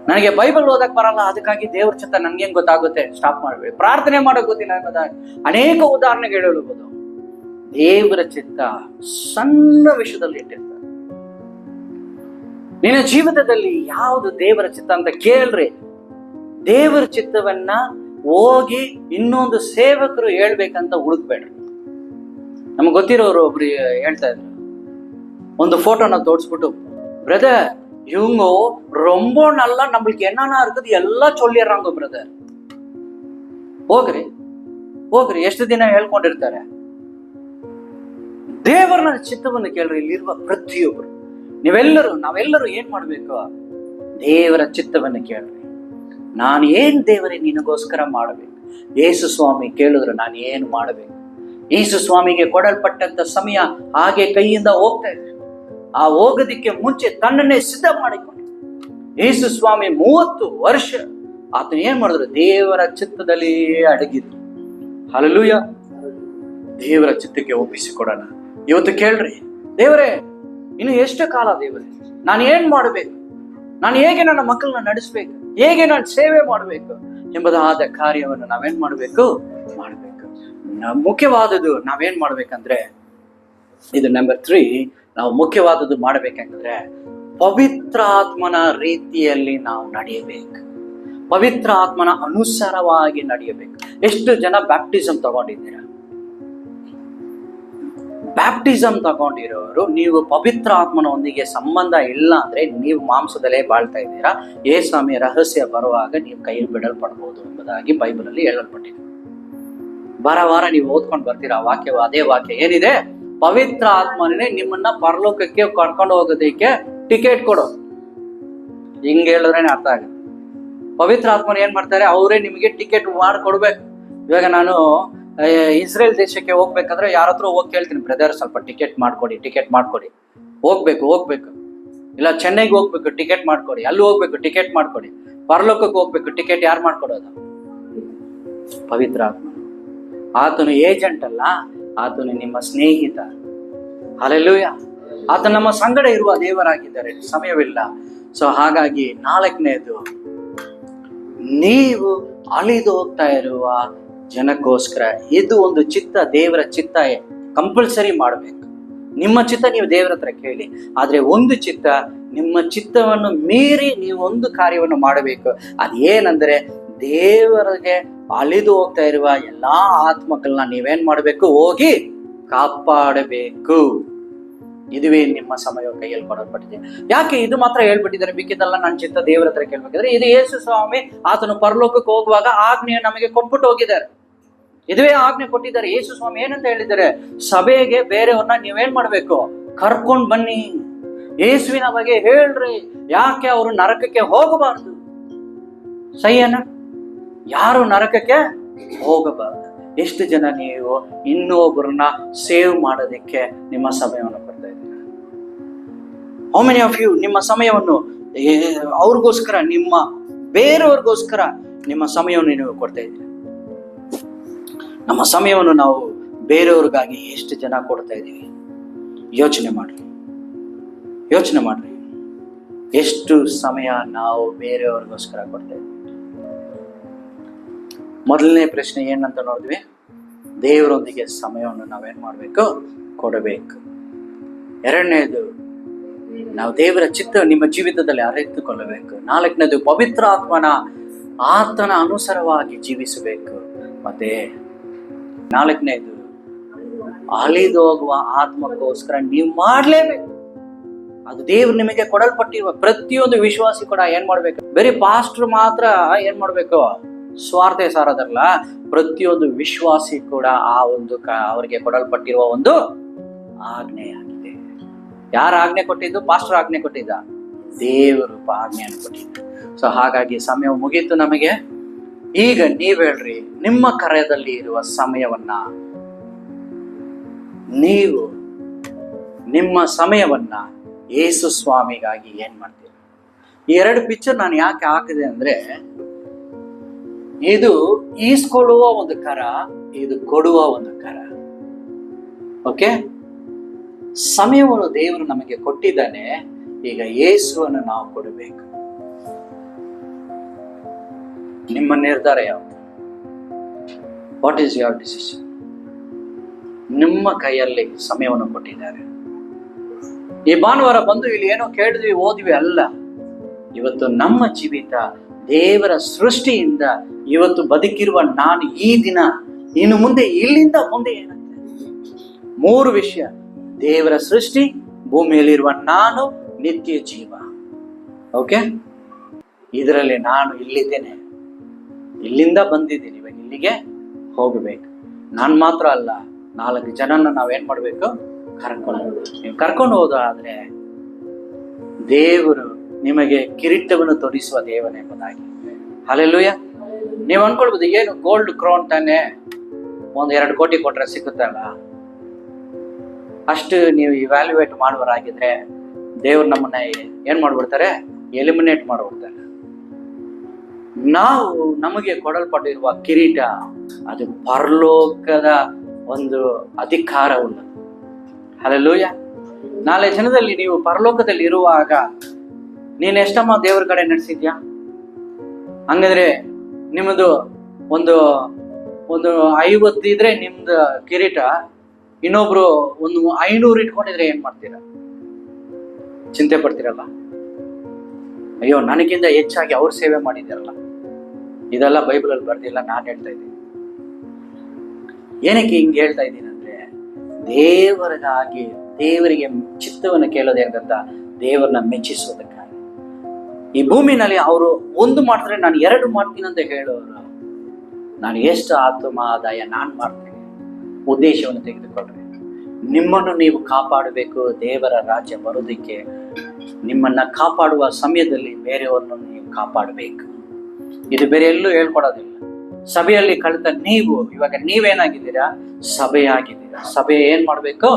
Speaker 1: ನನಗೆ ಬೈಬಲ್ ಓದಕ್ ಬರಲ್ಲ, ಅದಕ್ಕಾಗಿ ದೇವ್ರ ಚಿತ್ತ ನನ್ಗೆ ಹೆಂಗ್ ಗೊತ್ತಾಗುತ್ತೆ, ಸ್ಟಾಪ್ ಮಾಡಬೇಡಿ. ಪ್ರಾರ್ಥನೆ ಮಾಡೋಕ್ ಗೊತ್ತಿಲ್ಲ ಅನ್ನೋದಾಗಿ ಅನೇಕ ಉದಾಹರಣೆಗಳು ಹೇಳ್ಬೋದು. ದೇವರ ಚಿತ್ತ ಸಣ್ಣ ವಿಷಯದಲ್ಲಿ ಇಟ್ಟಿರ್ತಾರೆ. ನಿನ್ನ ಜೀವಿತದಲ್ಲಿ ಯಾವುದು ದೇವರ ಚಿತ್ತ ಅಂತ ಕೇಳ್ರಿ. ದೇವರ ಚಿತ್ತವನ್ನ ಹೋಗಿ ಇನ್ನೊಂದು ಸೇವಕರು ಹೇಳ್ಬೇಕಂತ ಹುಡುಕ್ಬೇಡ್ರಿ. ನಮ್ಗೆ ಗೊತ್ತಿರೋರು ಒಬ್ರು ಹೇಳ್ತಾ ಇದ್ರು, ಒಂದು ಫೋಟೋನ ತೋರಿಸ್ಬಿಟ್ಟು, ಬ್ರದರ್ இவங்க ரொம்ப நல்லா நம்மளுக்கு என்னன்னா இருக்குது எல்லாம் சொல்லிடுறாங்க ಬ್ರದರ್. ಹೋಗ್ರಿ ಎಷ್ಟು ದಿನ ಹೇಳ್ಕೊಂಡಿರ್ತಾರೆ. ದೇವರನ್ನ ಚಿತ್ತವನ್ನು ಕೇಳ್ರಿ. ಇಲ್ಲಿರುವ ಪ್ರತಿಯೊಬ್ಬರು ನಾವೆಲ್ಲರೂ ಏನ್ ಮಾಡ್ಬೇಕು? ದೇವರ ಚಿತ್ತವನ್ನು ಕೇಳ್ರಿ. ನಾನು ಏನ್ ದೇವರೇ ನಿನಗೋಸ್ಕರ ಮಾಡಬೇಕು? ಯೇಸು ಸ್ವಾಮಿ ಕೇಳಿದ್ರು ನಾನು ಏನು ಮಾಡಬೇಕು? ಯೇಸು ಸ್ವಾಮಿಗೆ ಕೊಡಲ್ಪಟ್ಟಂತ ಸಮಯ ಹಾಗೆ ಕೈಯಿಂದ ಹೋಗ್ತಾ ಇದೆ. ಆ ಹೋಗೋದಿಕ್ಕೆ ಮುಂಚೆ ತನ್ನನ್ನೇ ಸಿದ್ಧ ಮಾಡಿಕೊಂಡು ಯೇಸು ಸ್ವಾಮಿ 30 ವರ್ಷ ಆತನ ಏನ್ ಮಾಡಿದ್ರು? ದೇವರ ಚಿತ್ತದಲ್ಲಿ ಅಡಗಿದ್ರು. ಹಲ್ಲೆಲೂಯಾ. ದೇವರ ಚಿತ್ತಕ್ಕೆ ಒಪ್ಪಿಸಿಕೊಡೋಣ. ಇವತ್ತು ಕೇಳ್ರಿ, ದೇವರೇ ಇನ್ನು ಎಷ್ಟು ಕಾಲ ದೇವರೇ ನಾನು ಏನ್ ಮಾಡಬೇಕು? ನಾನು ಹೇಗೆ ನನ್ನ ಮಕ್ಕಳನ್ನ ನಡೆಸ್ಬೇಕು? ಹೇಗೆ ನಾನು ಸೇವೆ ಮಾಡಬೇಕು ಎಂಬುದಾದ ಕಾರ್ಯವನ್ನು ನಾವೇನ್ ಮಾಡಬೇಕು? ಮುಖ್ಯವಾದದ್ದು ನಾವೇನ್ ಮಾಡ್ಬೇಕಂದ್ರೆ, ಇದು ನಂಬರ್ 3, ನಾವು ಮುಖ್ಯವಾದದ್ದು ಮಾಡಬೇಕಂದ್ರೆ ಪವಿತ್ರ ಆತ್ಮನ ರೀತಿಯಲ್ಲಿ ನಾವು ನಡೆಯಬೇಕು. ಪವಿತ್ರ ಆತ್ಮನ ಅನುಸಾರವಾಗಿ ನಡೆಯಬೇಕು. ಎಷ್ಟು ಜನ ಬ್ಯಾಪ್ಟಿಸಮ್ ತಗೊಂಡಿದ್ದೀರಾ? ಬ್ಯಾಪ್ಟಿಸಮ್ ತಗೊಂಡಿರೋರು ನೀವು ಪವಿತ್ರ ಆತ್ಮನೊಂದಿಗೆ ಸಂಬಂಧ ಇಲ್ಲ ಅಂದ್ರೆ ನೀವು ಮಾಂಸದಲ್ಲೇ ಬಾಳ್ತಾ ಇದ್ದೀರಾ. ಯೇಸುಸ್ವಾಮಿ ರಹಸ್ಯ ಬರುವಾಗ ನೀವು ಕೈ ಬಿಡಲ್ಪಡ್ಬೋದು ಎಂಬುದಾಗಿ ಬೈಬಲ್ ಅಲ್ಲಿ ಹೇಳಲ್ಪಟ್ಟಿದೆ. ವಾರ ನೀವು ಓದ್ಕೊಂಡು ಬರ್ತೀರಾ ವಾಕ್ಯ. ಅದೇ ವಾಕ್ಯ ಏನಿದೆ? ಪವಿತ್ರ ಆತ್ಮನೇ ನಿಮ್ಮನ್ನ ಪರಲೋಕಕ್ಕೆ ಕರ್ಕೊಂಡು ಹೋಗೋದಕ್ಕೆ ಟಿಕೆಟ್ ಕೊಡೋ. ಹಿಂಗ್ ಹೇಳಿದ್ರೇನೆ ಅರ್ಥ ಆಗುತ್ತೆ. ಪವಿತ್ರ ಆತ್ಮನ ಏನ್ ಮಾಡ್ತಾರೆ? ಅವರೇ ನಿಮಗೆ ಟಿಕೆಟ್ ಮಾಡಿಕೊಡ್ಬೇಕು. ಇವಾಗ ನಾನು ಇಸ್ರೇಲ್ ದೇಶಕ್ಕೆ ಹೋಗ್ಬೇಕಾದ್ರೆ ಯಾರ ಹತ್ರ ಹೋಗಿ ಕೇಳ್ತೀನಿ, ಬ್ರದರ್ ಸ್ವಲ್ಪ ಟಿಕೆಟ್ ಮಾಡ್ಕೊಡಿ. ಹೋಗ್ಬೇಕು. ಇಲ್ಲ ಚೆನ್ನೈಗೆ ಹೋಗ್ಬೇಕು, ಟಿಕೆಟ್ ಮಾಡ್ಕೊಡಿ. ಅಲ್ಲಿ ಹೋಗ್ಬೇಕು, ಟಿಕೆಟ್ ಮಾಡ್ಕೊಡಿ. ಪರಲೋಕಕ್ಕೆ ಹೋಗ್ಬೇಕು, ಟಿಕೆಟ್ ಯಾರು ಮಾಡ್ಕೊಡೋದು? ಪವಿತ್ರ ಆತ್ಮ. ಆತನು ಏಜೆಂಟ್ ಅಲ್ಲ, ಆತನು ನಿಮ್ಮ ಸ್ನೇಹಿತ. ಹಲ್ಲೆಲೂಯಾ. ಆತ ನಮ್ಮ ಸಂಗಡ ಇರುವ ದೇವರಾಗಿದ್ದಾರೆ. ಸಮಯವಿಲ್ಲ. ಸೊ ಹಾಗಾಗಿ 4ನೇದು, ನೀವು ಅಳಿದು ಹೋಗ್ತಾ ಇರುವ ಜನಕ್ಕೋಸ್ಕರ ಇದು ಒಂದು ಚಿತ್ತ, ದೇವರ ಚಿತ್ತ ಕಂಪಲ್ಸರಿ ಮಾಡಬೇಕು. ನಿಮ್ಮ ಚಿತ್ತ ನೀವು ದೇವರ ಹತ್ರ ಕೇಳಿ. ಆದ್ರೆ ಒಂದು ಚಿತ್ತ, ನಿಮ್ಮ ಚಿತ್ತವನ್ನು ಮೀರಿ ನೀವು ಒಂದು ಕಾರ್ಯವನ್ನು ಮಾಡಬೇಕು. ಅದೇನಂದ್ರೆ ದೇವರಿಗೆ ಅಳಿದು ಹೋಗ್ತಾ ಇರುವ ಎಲ್ಲಾ ಆತ್ಮಗಳನ್ನ ನೀವೇನ್ ಮಾಡಬೇಕು? ಹೋಗಿ ಕಾಪಾಡಬೇಕು. ಇದುವೇ ನಿಮ್ಮ ಸಮಯ ಕೈಯಲ್ಲಿ ಕೊಡಲ್ಪಟ್ಟಿದೆ. ಯಾಕೆ ಇದು ಮಾತ್ರ ಹೇಳ್ಬಿಟ್ಟಿದ್ದಾರೆ? ಮಿಕ್ಕಿದೆಲ್ಲ ನನ್ನ ಚಿತ್ತ ದೇವರ ಹತ್ರ ಕೇಳ್ಬೇಕಿದ್ರೆ, ಇದು ಯೇಸು ಸ್ವಾಮಿ ಆತನು ಪರಲೋಕಕ್ಕೆ ಹೋಗುವಾಗ ಆಜ್ಞೆ ನಮಗೆ ಕೊಟ್ಬಿಟ್ಟು ಹೋಗಿದ್ದಾರೆ. ಇದುವೇ ಆಜ್ಞೆ ಕೊಟ್ಟಿದ್ದಾರೆ. ಯೇಸು ಸ್ವಾಮಿ ಏನಂತ ಹೇಳಿದ್ದಾರೆ? ಸಭೆಗೆ ಬೇರೆಯವ್ರನ್ನ ನೀವೇನ್ ಮಾಡ್ಬೇಕು? ಕರ್ಕೊಂಡ್ ಬನ್ನಿ, ಯೇಸುವಿನ ಬಗ್ಗೆ ಹೇಳ್ರಿ. ಯಾಕೆ ಅವರು ನರಕಕ್ಕೆ ಹೋಗಬಾರದು? ಸಹಿಯನ್ನ ಯಾರು ನರಕಕ್ಕೆ ಹೋಗಬಾರದು. ಎಷ್ಟು ಜನ ನೀವು ಇನ್ನೊಬ್ಬರನ್ನ ಸೇವ್ ಮಾಡೋದಕ್ಕೆ ನಿಮ್ಮ ಸಮಯವನ್ನು ಕೊಡ್ತಾ ಇದ್ದೀರಾ? ಹೌ ಮೆನಿ ಆಫ್ ಯು ನಿಮ್ಮ ಸಮಯವನ್ನು ಅವ್ರಿಗೋಸ್ಕರ, ಬೇರೆಯವ್ರಿಗೋಸ್ಕರ ನಿಮ್ಮ ಸಮಯವನ್ನು ನೀವು ಕೊಡ್ತಾ ಇದ್ದೀರಾ? ನಮ್ಮ ಸಮಯವನ್ನು ನಾವು ಬೇರೆಯವ್ರಿಗಾಗಿ ಎಷ್ಟು ಜನ ಕೊಡ್ತಾ ಇದ್ದೀವಿ? ಯೋಚನೆ ಮಾಡ್ರಿ. ಎಷ್ಟು ಸಮಯ ನಾವು ಬೇರೆಯವ್ರಿಗೋಸ್ಕರ ಕೊಡ್ತೇವೆ? ಮೊದಲನೇ ಪ್ರಶ್ನೆ ಏನಂತ ನೋಡಿದ್ವಿ? ದೇವರೊಂದಿಗೆ ಸಮಯವನ್ನು ನಾವೇನ್ ಮಾಡ್ಬೇಕು? ಕೊಡಬೇಕು. ಎರಡನೇದು, ನಾವು ದೇವರ ಚಿತ್ತ ನಿಮ್ಮ ಜೀವಿತದಲ್ಲಿ ಅರಿತುಕೊಳ್ಳಬೇಕು. ನಾಲ್ಕನೇದು, ಪವಿತ್ರ ಆತನ ಅನುಸಾರವಾಗಿ ಜೀವಿಸಬೇಕು. ಮತ್ತೆ ನಾಲ್ಕನೇದು, ಅಲಿದು ಹೋಗುವ ಆತ್ಮಕ್ಕೋಸ್ಕರ ನೀವು ಮಾಡ್ಲೇಬೇಕು. ಅದು ದೇವ್ರು ನಿಮಗೆ ಕೊಡಲ್ಪಟ್ಟಿರುವ ಪ್ರತಿಯೊಂದು ವಿಶ್ವಾಸಿ ಕೂಡ ಏನ್ ಮಾಡ್ಬೇಕು? ಬರೀ ಪಾಸ್ಟರ್ ಮಾತ್ರ ಏನ್ ಮಾಡ್ಬೇಕು? ಸ್ವಾರ್ಥ ಸಾರದಲ್ಲ, ಪ್ರತಿಯೊಂದು ವಿಶ್ವಾಸಿ ಕೂಡ ಆ ಒಂದು ಅವರಿಗೆ ಕೊಡಲ್ಪಟ್ಟಿರುವ ಒಂದು ಆಜ್ಞೆಯಾಗಿದೆ. ಯಾರ ಆಜ್ಞೆ ಕೊಟ್ಟಿದ್ದು? ಪಾಸ್ಟರ್ ಆಜ್ಞೆ ಕೊಟ್ಟಿದ್ದ? ದೇವರು ಆಜ್ಞೆಯನ್ನು ಕೊಟ್ಟಿದ್ದ. ಸೊ ಹಾಗಾಗಿ ಸಮಯ ಮುಗೀತು ನಮಗೆ. ಈಗ ನೀವ್ ಹೇಳ್ರಿ, ನಿಮ್ಮ ಕರೆಯಲ್ಲಿ ಇರುವ ಸಮಯವನ್ನ ನೀವು ನಿಮ್ಮ ಸಮಯವನ್ನ ಯೇಸು ಸ್ವಾಮಿಗಾಗಿ ಏನ್ ಮಾಡ್ತೀರಿ? ಈ ಎರಡು ಪಿಕ್ಚರ್ ನಾನು ಯಾಕೆ ಹಾಕಿದೆ ಅಂದ್ರೆ, ಇದು ಈಸ್ಕೊಳ್ಳುವ ಒಂದು ಕರ, ಇದು ಕೊಡುವ ಒಂದು ಕರ. ಓಕೆ, ಸಮಯವನ್ನು ದೇವರು ನಮಗೆ ಕೊಟ್ಟಿದ್ದಾನೆ. ಈಗ ಯೇಸುವನ್ನು ನಾವು ಕೊಡಬೇಕು. ನಿಮ್ಮ ನಿರ್ಧಾರ ಯಾವುದು? What is your decision? ನಿಮ್ಮ ಕೈಯಲ್ಲಿ ಸಮಯವನ್ನು ಕೊಟ್ಟಿದ್ದಾರೆ. ಈ ಭಾನುವಾರ ಬಂದು ಇಲ್ಲಿ ಏನೋ ಕೇಳಿದ್ವಿ ಓದ್ವಿ ಅಲ್ಲ. ಇವತ್ತು ನಮ್ಮ ಜೀವಿತ ದೇವರ ಸೃಷ್ಟಿಯಿಂದ ಇವತ್ತು ಬದುಕಿರುವ ನಾನು ಈ ದಿನ, ಇನ್ನು ಮುಂದೆ ಇಲ್ಲಿಂದ ಮುಂದೆ ಏನಾಗ್ತದೆ? 3 ವಿಷಯ: ದೇವರ ಸೃಷ್ಟಿ, ಭೂಮಿಯಲ್ಲಿರುವ ನಾನು, ನಿತ್ಯ ಜೀವ. ಓಕೆ, ಇದರಲ್ಲಿ ನಾನು ಇಲ್ಲಿದ್ದೇನೆ, ಇಲ್ಲಿಂದ ಬಂದಿದ್ದೀನಿ, ಇವಾಗ ಇಲ್ಲಿಗೆ ಹೋಗಬೇಕು. ನಾನು ಮಾತ್ರ ಅಲ್ಲ, 4 ಜನನ ನಾವೇನ್ ಮಾಡ್ಬೇಕು? ನೀವು ಕರ್ಕೊಂಡು ಹೋದಾದ್ರೆ ದೇವರು ನಿಮಗೆ ಕಿರೀಟವನ್ನು ತೋರಿಸುವ ದೇವನೆಂಬುದಾಗಿ. ಹಲ್ಲೆಲೂಯ. ನೀವು ಅನ್ಕೊಳ್ಬೋದು, ಏನು ಗೋಲ್ಡ್ ಕ್ರೌನ್ ತಾನೆ, 1-2 ಕೋಟಿ ಕೊಟ್ರೆ ಸಿಗುತ್ತಲ್ಲ, ಅಷ್ಟು ನೀವು ಇವ್ಯಾಲ್ಯೂಯೇಟ್ ಮಾಡುವರಾಗಿದ್ರೆ ದೇವ್ರು ನಮ್ಮನ್ನ ಏನ್ ಮಾಡ್ಬಿಡ್ತಾರೆ? ಎಲಿಮಿನೇಟ್ ಮಾಡ್ಬಿಡ್ತಾರೆ. ನಾವು ನಮಗೆ ಕೊಡಲ್ಪಟ್ಟಿರುವ ಕಿರೀಟ ಅದು ಪರಲೋಕದ ಒಂದು ಅಧಿಕಾರ ಉಳ್ಳದು. ಹಲ್ಲೆಲೂಯ. 4 ಜನದಲ್ಲಿ ನೀವು ಪರಲೋಕದಲ್ಲಿ ಇರುವಾಗ ನೀನ್ ಎಷ್ಟಮ್ಮ ದೇವ್ರ ಕಡೆ ನಡೆಸಿದ್ಯಾ? ಹಂಗಂದ್ರೆ ನಿಮ್ಮದು ಒಂದು 50 ಇದ್ರೆ ನಿಮ್ದು ಕಿರೀಟ, ಇನ್ನೊಬ್ರು 500 ಇಟ್ಕೊಂಡಿದ್ರೆ ಏನ್ ಮಾಡ್ತೀರಾ? ಚಿಂತೆ ಪಡ್ತೀರಲ್ಲ, ಅಯ್ಯೋ ನನಗಿಂತ ಹೆಚ್ಚಾಗಿ ಅವ್ರು ಸೇವೆ ಮಾಡಿದಾರಲ್ಲ. ಇದೆಲ್ಲ ಬೈಬಲಲ್ಲಿ ಬರ್ದಿಲ್ಲ, ನಾನು ಹೇಳ್ತಾ ಇದ್ದೀನಿ. ಏನಕ್ಕೆ ಹಿಂಗೆ ಹೇಳ್ತಾ ಇದ್ದೀನಿ ಅಂದ್ರೆ, ದೇವರಿಗಾಗಿ, ದೇವರಿಗೆ ಚಿತ್ತವನ್ನು ಕೇಳೋದೇ ಅಂತ, ದೇವರನ್ನ ಮೆಚ್ಚಿಸೋದಕ್ಕಾಗಿ. ಈ ಭೂಮಿನಲ್ಲಿ ಅವರು 1 ಮಾಡ್ತಾರೆ, ನಾನು 2 ಮಾಡ್ತೀನಿ ಅಂತ ಹೇಳೋರು, ನಾನು ಎಷ್ಟು ಆತ್ಮ ಆದಾಯ ನಾನು ಮಾಡ್ತೀನಿ. ಉದ್ದೇಶವನ್ನು ತೆಗೆದುಕೊಂಡ್ರೆ ನಿಮ್ಮನ್ನು ನೀವು ಕಾಪಾಡಬೇಕು. ದೇವರ ರಾಜ್ಯ ಬರೋದಕ್ಕೆ ನಿಮ್ಮನ್ನ ಕಾಪಾಡುವ ಸಮಯದಲ್ಲಿ ಬೇರೆಯವ್ರನ್ನು ನೀವು ಕಾಪಾಡಬೇಕು. ಇದು ಬೇರೆ ಎಲ್ಲೂ ಹೇಳ್ಕೊಡೋದಿಲ್ಲ. ಸಭೆಯಲ್ಲಿ ಕಳೆದ ನೀವು ಇವಾಗ ನೀವೇನಾಗಿದ್ದೀರಾ? ಸಭೆಯಾಗಿದ್ದೀರಾ. ಸಭೆ ಏನ್ ಮಾಡ್ಬೇಕು?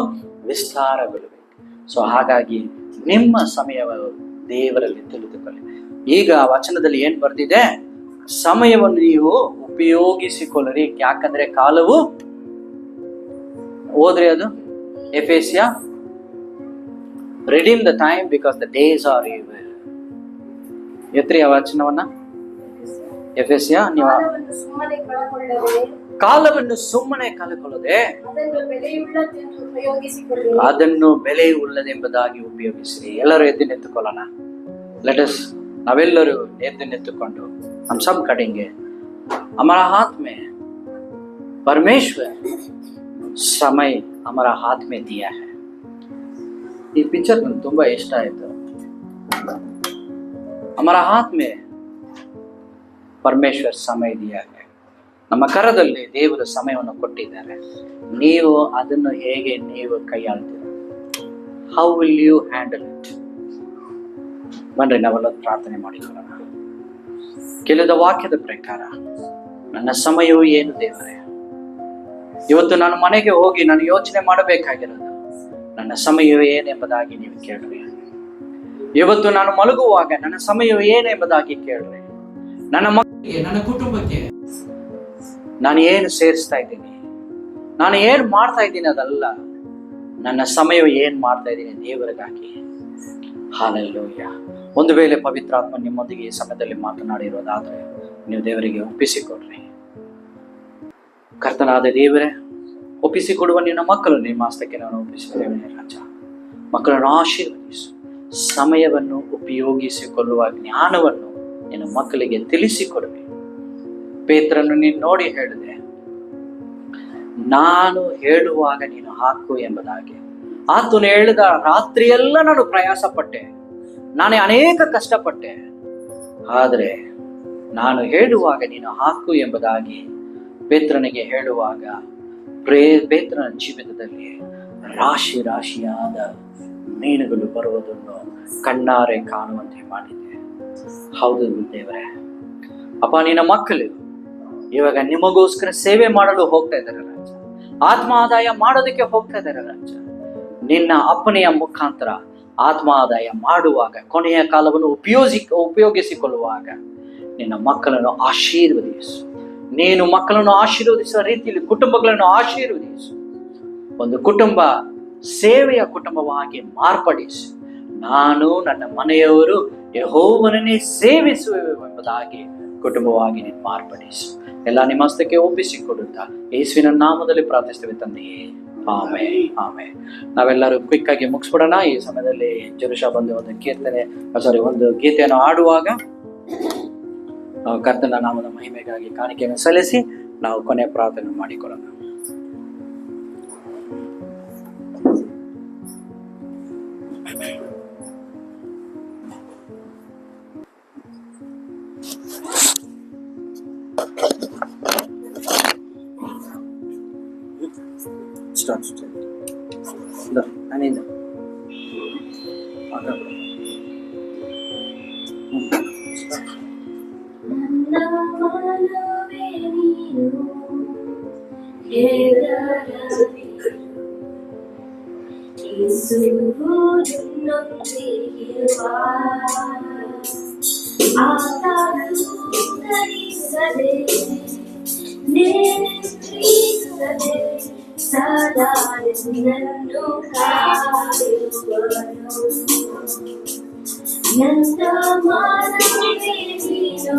Speaker 1: ವಿಸ್ತಾರಗೊಳ್ಳಬೇಕು. ಸೊ ಹಾಗಾಗಿ ನಿಮ್ಮ ಸಮಯವನ್ನು ದೇವರಲ್ಲಿ ತಿಳಿದುಕೊಳ್ಳಿ. ಈಗ ವಚನದಲ್ಲಿ ಏನ್ ಬರ್ದಿದೆ? ಸಮಯವನ್ನು ನೀವು ಉಪಯೋಗಿಸಿಕೊಳ್ಳರಿ, ಯಾಕಂದ್ರೆ ಕಾಲವು, ಓದ್ರಿ ಅದು ಎಫೆಸಿಯ, redeem the time because the days are evil. ಎತ್ರಿ ಆ ವಚನವನ್ನ. ಎಫೆಸಿಯ, ನೀವು ಕಾಲವನ್ನು ಸುಮ್ಮನೆ ಕಳೆಕೊಳ್ಳದೆ ಅದನ್ನು ಬೆಲೆಯುಳ್ಳದೆಂಬುದಾಗಿ ಉಪಯೋಗಿಸಿರಿ. ಎಲ್ಲರೂ ಎದ್ದೆತ್ತುಕೊಳ್ಳೋಣ. ಲೆಟಸ್, ನಾವೆಲ್ಲರೂ ಎದ್ದೆತ್ತುಕೊಂಡು हम सब करेंगे. हमारा हाथ में परमेश्वर समय हमारा हाथ में दिया है. ಈ ಪಿಕ್ಚರ್ ನನಗೆ ತುಂಬಾ ಇಷ್ಟ ಆಯ್ತು. हमारा हाथ में परमेश्वर समय दिया है. ನಮ್ಮ ಕರದಲ್ಲಿ ದೇವರು ಸಮಯವನ್ನು ಕೊಟ್ಟಿದ್ದಾರೆ. ನೀವು ಅದನ್ನು ಹೇಗೆ ನೀವು ಕೈಯಾಳ್ತೀರ? How will you handle it? ಬನ್ರಿ ನಾವೆಲ್ಲ ಪ್ರಾರ್ಥನೆ ಮಾಡಿಕೊಳ್ಳೋಣ. ಕೇಳಿದ ವಾಕ್ಯದ ಪ್ರಕಾರ ನನ್ನ ಸಮಯವು ಏನು ದೇವರೇ? ಇವತ್ತು ನಾನು ಮನೆಗೆ ಹೋಗಿ ನಾನು ಯೋಚನೆ ಮಾಡಬೇಕಾಗಿರೋದು ನನ್ನ ಸಮಯವು ಏನೆಂಬುದಾಗಿ ನೀವು ಕೇಳ್ರಿ. ಇವತ್ತು ನಾನು ಮಲಗುವಾಗ ನನ್ನ ಸಮಯವು ಏನೆಂಬುದಾಗಿ ಕೇಳ್ರಿ. ನನ್ನ ಮಕ್ಕಳಿಗೆ, ನನ್ನ ಕುಟುಂಬಕ್ಕೆ ನಾನು ಏನು ಸೇರಿಸ್ತಾ ಇದ್ದೀನಿ, ನಾನು ಏನು ಮಾಡ್ತಾ ಇದ್ದೀನಿ ಅದಲ್ಲ, ನನ್ನ ಸಮಯವು ಏನು ಮಾಡ್ತಾ ಇದ್ದೀನಿ ದೇವರಿಗಾಗಿ. ಹಲ್ಲೆಲೂಯಾ. ಒಂದು ವೇಳೆ ಪವಿತ್ರಾತ್ಮ ನಿಮ್ಮೊಂದಿಗೆ ಈ ಸಮಯದಲ್ಲಿ ಮಾತನಾಡಿರೋದಾದ್ರೆ ನೀವು ದೇವರಿಗೆ ಒಪ್ಪಿಸಿಕೊಡ್ರಿ. ಕರ್ತನಾದ ದೇವರೇ, ಒಪ್ಪಿಸಿಕೊಡುವ ನಿನ್ನ ಮಕ್ಕಳು ನಿಮ್ಮ ಹಸ್ತಕ್ಕೆ ನಾನು ಒಪ್ಪಿಸಿದ್ದೇವೆ ರಾಜ. ಮಕ್ಕಳನ್ನು ಆಶೀರ್ವದಿಸು. ಸಮಯವನ್ನು ಉಪಯೋಗಿಸಿಕೊಳ್ಳುವ ಜ್ಞಾನವನ್ನು ನಿನ್ನ ಮಕ್ಕಳಿಗೆ ತಿಳಿಸಿಕೊಡುವೆ. ಪೇತ್ರನು ನೀನು ನೋಡಿ ಹೇಳಿದೆ, ನಾನು ಹೇಳುವಾಗ ನೀನು ಹಾಕು ಎಂಬುದಾಗಿ. ಆತನು ಹೇಳಿದ ರಾತ್ರಿಯೆಲ್ಲ ನಾನು ಪ್ರಯಾಸ ಪಟ್ಟೆ, ನಾನೇ ಅನೇಕ ಕಷ್ಟಪಟ್ಟೆ, ಆದರೆ ನಾನು ಹೇಳುವಾಗ ನೀನು ಹಾಕು ಎಂಬುದಾಗಿ ಪೇತ್ರನಿಗೆ ಹೇಳುವಾಗ ಪೇತ್ರನ ಜೀವಿತದಲ್ಲಿ ರಾಶಿ ರಾಶಿಯಾದ ಮೀನುಗಳು ಬರುವುದನ್ನು ಕಣ್ಣಾರೆ ಕಾಣುವಂತೆ ಮಾಡಿದೆ. ಹೌದು ದೇವರೇ, ಅಪ್ಪ, ನಿನ್ನ ಮಕ್ಕಳು ಇವಾಗ ನಿಮಗೋಸ್ಕರ ಸೇವೆ ಮಾಡಲು ಹೋಗ್ತಾ ಇದ್ದಾರೆ ರಾಜ. ಆತ್ಮ ಆದಾಯ ಮಾಡೋದಕ್ಕೆ ಹೋಗ್ತಾ ಇದ್ದಾರೆ ರಾಜ. ನಿನ್ನ ಅಪ್ಪನೆಯ ಮುಖಾಂತರ ಆತ್ಮ ಆದಾಯ ಮಾಡುವಾಗ, ಕೊನೆಯ ಕಾಲವನ್ನು ಉಪಯೋಗಿಸಿಕೊಳ್ಳುವಾಗ ನಿನ್ನ ಮಕ್ಕಳನ್ನು ಆಶೀರ್ವದಿಸು. ನೀನು ಮಕ್ಕಳನ್ನು ಆಶೀರ್ವದಿಸುವ ರೀತಿಯಲ್ಲಿ ಕುಟುಂಬಗಳನ್ನು ಆಶೀರ್ವದಿಸು. ಒಂದು ಕುಟುಂಬ ಸೇವೆಯ ಕುಟುಂಬವಾಗಿ ಮಾರ್ಪಡಿಸು. ನಾನು ನನ್ನ ಮನೆಯವರು ಯೆಹೋವನನ್ನೇ ಸೇವಿಸುವೆವು ಎಂಬುದಾಗಿ ಕುಟುಂಬವಾಗಿ ನೀನು ಮಾರ್ಪಡಿಸು. ಎಲ್ಲ ನಿಮ್ಮ ಹಸ್ತಕ್ಕೆ ಒಪ್ಪಿಸಿಕೊಡುತ್ತಾ ಯೇಸುವಿನ ನಾಮದಲ್ಲಿ ಪ್ರಾರ್ಥಿಸ್ತೇವೆ ತಂದೆಯೇ, ಆಮೆನ್, ಆಮೆನ್. ನಾವೆಲ್ಲರೂ ಕ್ವಿಕ್ ಆಗಿ ಮುಗಿಸ್ಬಿಡೋಣ. ಈ ಸಮಯದಲ್ಲಿ ಜರುಷಾ ಬಂದು ಒಂದು ಗೀತೆಯನ್ನು ಆಡುವಾಗ ನಾವು ಕರ್ತನ ನಾಮದ ಮಹಿಮೆಗಾಗಿ ಕಾಣಿಕೆಯನ್ನು ಸಲ್ಲಿಸಿ ನಾವು ಕೊನೆಯ ಪ್ರಾರ್ಥನೆ ಮಾಡಿಕೊಳ್ಳೋಣ. ನಾನಿಂದ
Speaker 3: ಸದಾ ನಿನ್ನನ್ನು ಕಾಯುವನು. ನನ್ನ ಮಾನವೇ ನೀನು,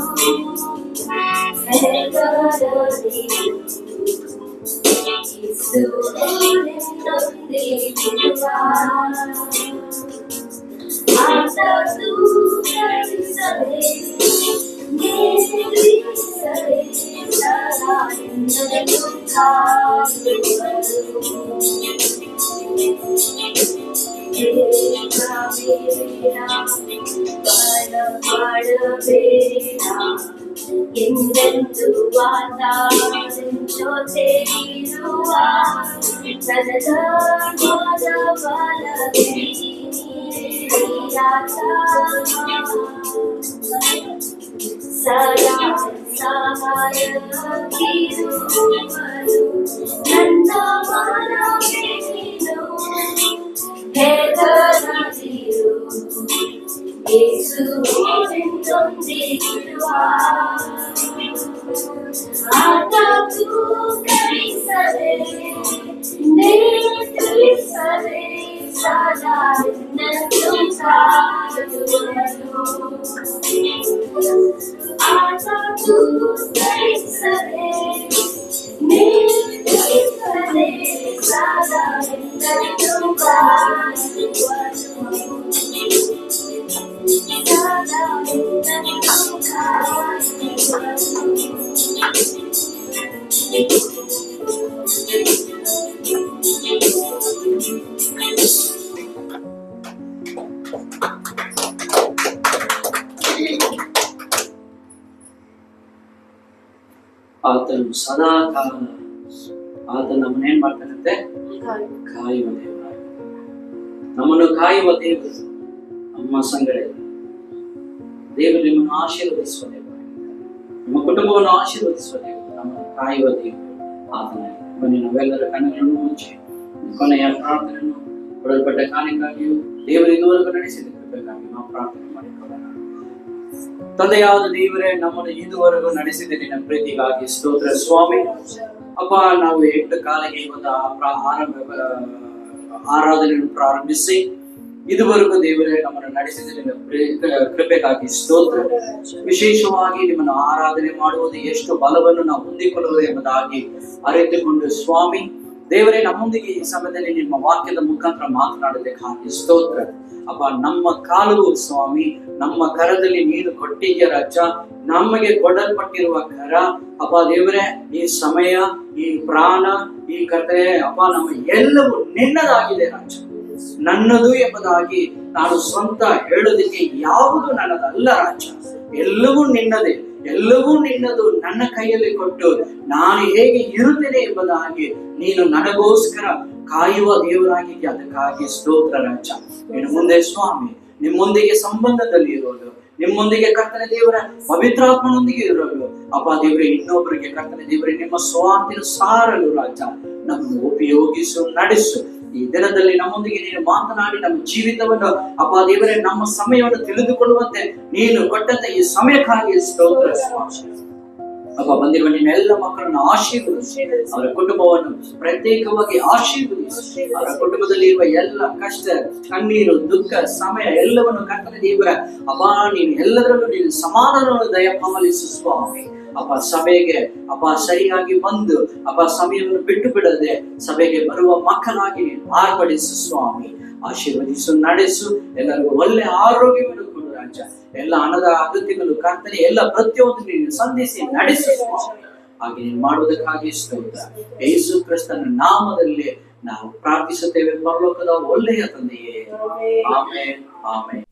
Speaker 3: ಹೆಗರದಿ ಯೇಸುವಿನೊಂದಿಗಿರುವ ಆತ ದೂರವಿಸದೆ ನಿಲ್ಲಿಸದೆ ಸದಾ ನಿನ್ನನ್ನು ಎಂದೆಂದು ವಾತಾವರಿಸುವ ಸದಾ ಸಹಾಯಕಿರುವರು ನನ್ನ ಮನವೇ ನೀನು, ಹೆದರದಿರು ಯೇಸುವಿನೊಂದಿಗಿರುವ ಆತ ತೂಕರಿಸದೆ ನಿಲ್ಲಿಸದೆ ಸದಾ ನಿನ್ನನ್ನು ಕಾಯುವನು. ಆತ ತೂಕರಿಸದೆ ನಿಲ್ಲಿಸದೆ ಸದಾ ನಿನ್ನನ್ನು ಕಾಯುವನು. ಸದಾ ನಿನ್ನನ್ನು ಕಾಯುವನು.
Speaker 1: ಆತನು ಸದಾ ಕಾಲ ಆತನು ನಮ್ಮನ್ನೇನ್ ಮಾಡ್ತಾನಂತೆ? ಕಾಯುವ ದೇವರು. ನಮ್ಮನ್ನು ಕಾಯುವ ದೇವರು ನಮ್ಮ ಸಂಗಡ ದೇವರು ನಿಮ್ಮನ್ನು ಆಶೀರ್ವದಿಸುವ ದೇವರು, ನಮ್ಮ ಕುಟುಂಬವನ್ನು ಆಶೀರ್ವದಿಸುವ ದೇವರು, ನಮ್ಮನ್ನು ಕಾಯುವ ದೇವರು ಆತನ. ಬನ್ನಿ ನಾವೆಲ್ಲರ ಕಣ್ಣುಗಳನ್ನು ಮುಚ್ಚಿ ಕೊನೆಯ ಪ್ರಾರ್ಥನೆಯನ್ನು ಕೊಡಲ್ಪಟ್ಟ ಕಾರಣಕ್ಕಾಗಿಯೂ ದೇವರು ಇದುವರೆಗೂ ನಡೆಸಿದ ಕೃಪೆಗಾಗಿ ನಾವು ಪ್ರಾರ್ಥನೆ ಮಾಡಿಕೊಳ್ಳೋಣ. ತಂದೆಯಾದ ದೇವರೇ, ನಮ್ಮನ್ನು ಇದುವರೆಗೂ ನಡೆಸಿದ ನಿನ್ನ ಪ್ರೀತಿಗಾಗಿ ಸ್ತೋತ್ರ ಸ್ವಾಮಿ. ಅಪ್ಪ, ನಾವು 8 ಕಾಲಿಗೆ ಇವತ್ತು ಆರಾಧನೆಯನ್ನು ಪ್ರಾರಂಭಿಸಿ ಇದುವರೆಗೂ ದೇವರೇ ನಮ್ಮನ್ನು ನಡೆಸಿದ ನಿಮ್ಮ ಕೃಪೆಗಾಗಿ ಸ್ತೋತ್ರ. ವಿಶೇಷವಾಗಿ ನಿಮ್ಮನ್ನು ಆರಾಧನೆ ಮಾಡುವುದು ಎಷ್ಟು ಬಲವನ್ನು ನಾವು ಹೊಂದಿಕೊಳ್ಳುವುದು ಎಂಬುದಾಗಿ ಅರಿತುಕೊಂಡು ಸ್ವಾಮಿ ದೇವರೇ ನಮ್ಮೊಂದಿಗೆ ಈ ಸಮಯದಲ್ಲಿ ನಿಮ್ಮ ವಾಕ್ಯದ ಮುಖಾಂತರ ಮಾತನಾಡೋದಕ್ಕಾಗಿ ಸ್ತೋತ್ರ. ಅಪ್ಪ, ನಮ್ಮ ಕಾಲವು ಸ್ವಾಮಿ ನಮ್ಮ ಕರದಲ್ಲಿ ನೀನು ಕೊಟ್ಟಿದ್ಯ ರಾಜ, ನಮಗೆ ಕೊಡಲ್ಪಟ್ಟಿರುವ ಕರ ಅಪ್ಪ ದೇವರೇ, ಈ ಸಮಯ, ಈ ಪ್ರಾಣ, ಈ ಕತೆ ಅಪ್ಪ ನಮ್ಮ ಎಲ್ಲವೂ ನಿನ್ನದಾಗಿದೆ ರಾಜ. ನನ್ನದು ಎಂಬುದಾಗಿ ನಾನು ಸ್ವಂತ ಹೇಳೋದಕ್ಕೆ ಯಾವುದು ನನ್ನದಲ್ಲ ರಾಜ. ಎಲ್ಲವೂ ನಿನ್ನದೇ, ಎಲ್ಲವೂ ನಿನ್ನದು. ನನ್ನ ಕೈಯಲ್ಲಿ ಕೊಟ್ಟು ನಾನು ಹೇಗೆ ಇರುತ್ತೇನೆ ಎಂಬುದಾಗಿ ನೀನು ನನಗೋಸ್ಕರ ಕಾಯುವ ದೇವರಾಗಿದ್ಯಾ, ಅದಕ್ಕಾಗಿ ಸ್ತೋತ್ರ ರಾಜ. ಇನ್ನು ಮುಂದೆ ಸ್ವಾಮಿ ನಿಮ್ಮೊಂದಿಗೆ ಸಂಬಂಧದಲ್ಲಿ ಇರೋದು, ನಿಮ್ಮೊಂದಿಗೆ ಕರ್ತನ ದೇವರ ಪವಿತ್ರಾತ್ಮನೊಂದಿಗೆ ಇರೋದು ಅಪ್ಪ ದೇವರೇ, ಇನ್ನೊಬ್ಬರಿಗೆ ಕರ್ತನ ದೇವರೇ ನಿಮ್ಮ ಸ್ವಾರ್ಥಿನ ಸಾರಲು ರಾಜ ನಮ್ಮನ್ನು ಉಪಯೋಗಿಸು, ನಡೆಸು. ಈ ದಿನದಲ್ಲಿ ನಮ್ಮೊಂದಿಗೆ ನೀನು ಮಾತನಾಡಿ ನಮ್ಮ ಜೀವಿತವನ್ನು ಅಪ್ಪ ದೇವರೇ, ನಮ್ಮ ಸಮಯವನ್ನು ತಿಳಿದುಕೊಳ್ಳುವಂತೆ ನೀನು ಕೊಟ್ಟಂತ ಈ ಸಮಯಕ್ಕಾಗಿ ಸ್ತೋತ್ರ ಸ್ವಾಮಿ. ಅಪ್ಪ, ಬಂದಿರುವ ನಿನ್ನ ಎಲ್ಲ ಮಕ್ಕಳನ್ನು ಆಶೀರ್ವದಿಸಿ, ಅವರ ಕುಟುಂಬವನ್ನು ಪ್ರತ್ಯೇಕವಾಗಿ ಆಶೀರ್ವದಿಸಿ, ಅವರ ಕುಟುಂಬದಲ್ಲಿ ಇರುವ ಎಲ್ಲ ಕಷ್ಟ, ಕಣ್ಣೀರು, ದುಃಖ, ಸಮಯ ಎಲ್ಲವನ್ನು ಕರ್ತನ ದೇವರ ಅಪ್ಪ ನೀನು ಎಲ್ಲದರಲ್ಲೂ ನೀನು ಸಮಾಧಾನವನ್ನು ದಯಪಾಲಿಸು ಸ್ವಾಮಿ. ಅಪ್ಪ, ಸಭೆಗೆ ಅಪ್ಪ ಸರಿಯಾಗಿ ಬಂದು ಅಪ್ಪ ಸಮಯವನ್ನು ಬಿಟ್ಟು ಬಿಡದೆ ಸಭೆಗೆ ಬರುವ ಮಕ್ಕಳಾಗಿ ನೀನು ಮಾರ್ಪಡಿಸು ಸ್ವಾಮಿ. ಆಶೀರ್ವದಿಸು, ನಡೆಸು. ಎಲ್ಲರಿಗೂ ಒಳ್ಳೆ ಆರೋಗ್ಯವನ್ನು ಕೊಡು ರಾಜ. ಎಲ್ಲ ಹಣದ ಅಗತ್ಯಗಳು ಕರ್ತನೆ ಎಲ್ಲ ಪ್ರತಿಯೊಂದು ನೀನು ಸಂಧಿಸಿ ನಡೆಸು ಸ್ವಾಮಿ. ಹಾಗೆ ನೀನು ಮಾಡುವುದಕ್ಕಾಗಿ ಸ್ತೋತ್ರ. ಯೇಸು ಕ್ರಿಸ್ತನ ನಾಮದಲ್ಲಿ ನಾವು ಪ್ರಾರ್ಥಿಸುತ್ತೇವೆ ಪರಲೋಕದ ಒಳ್ಳೆಯ ತಂದೆಯೇ. Amen, amen.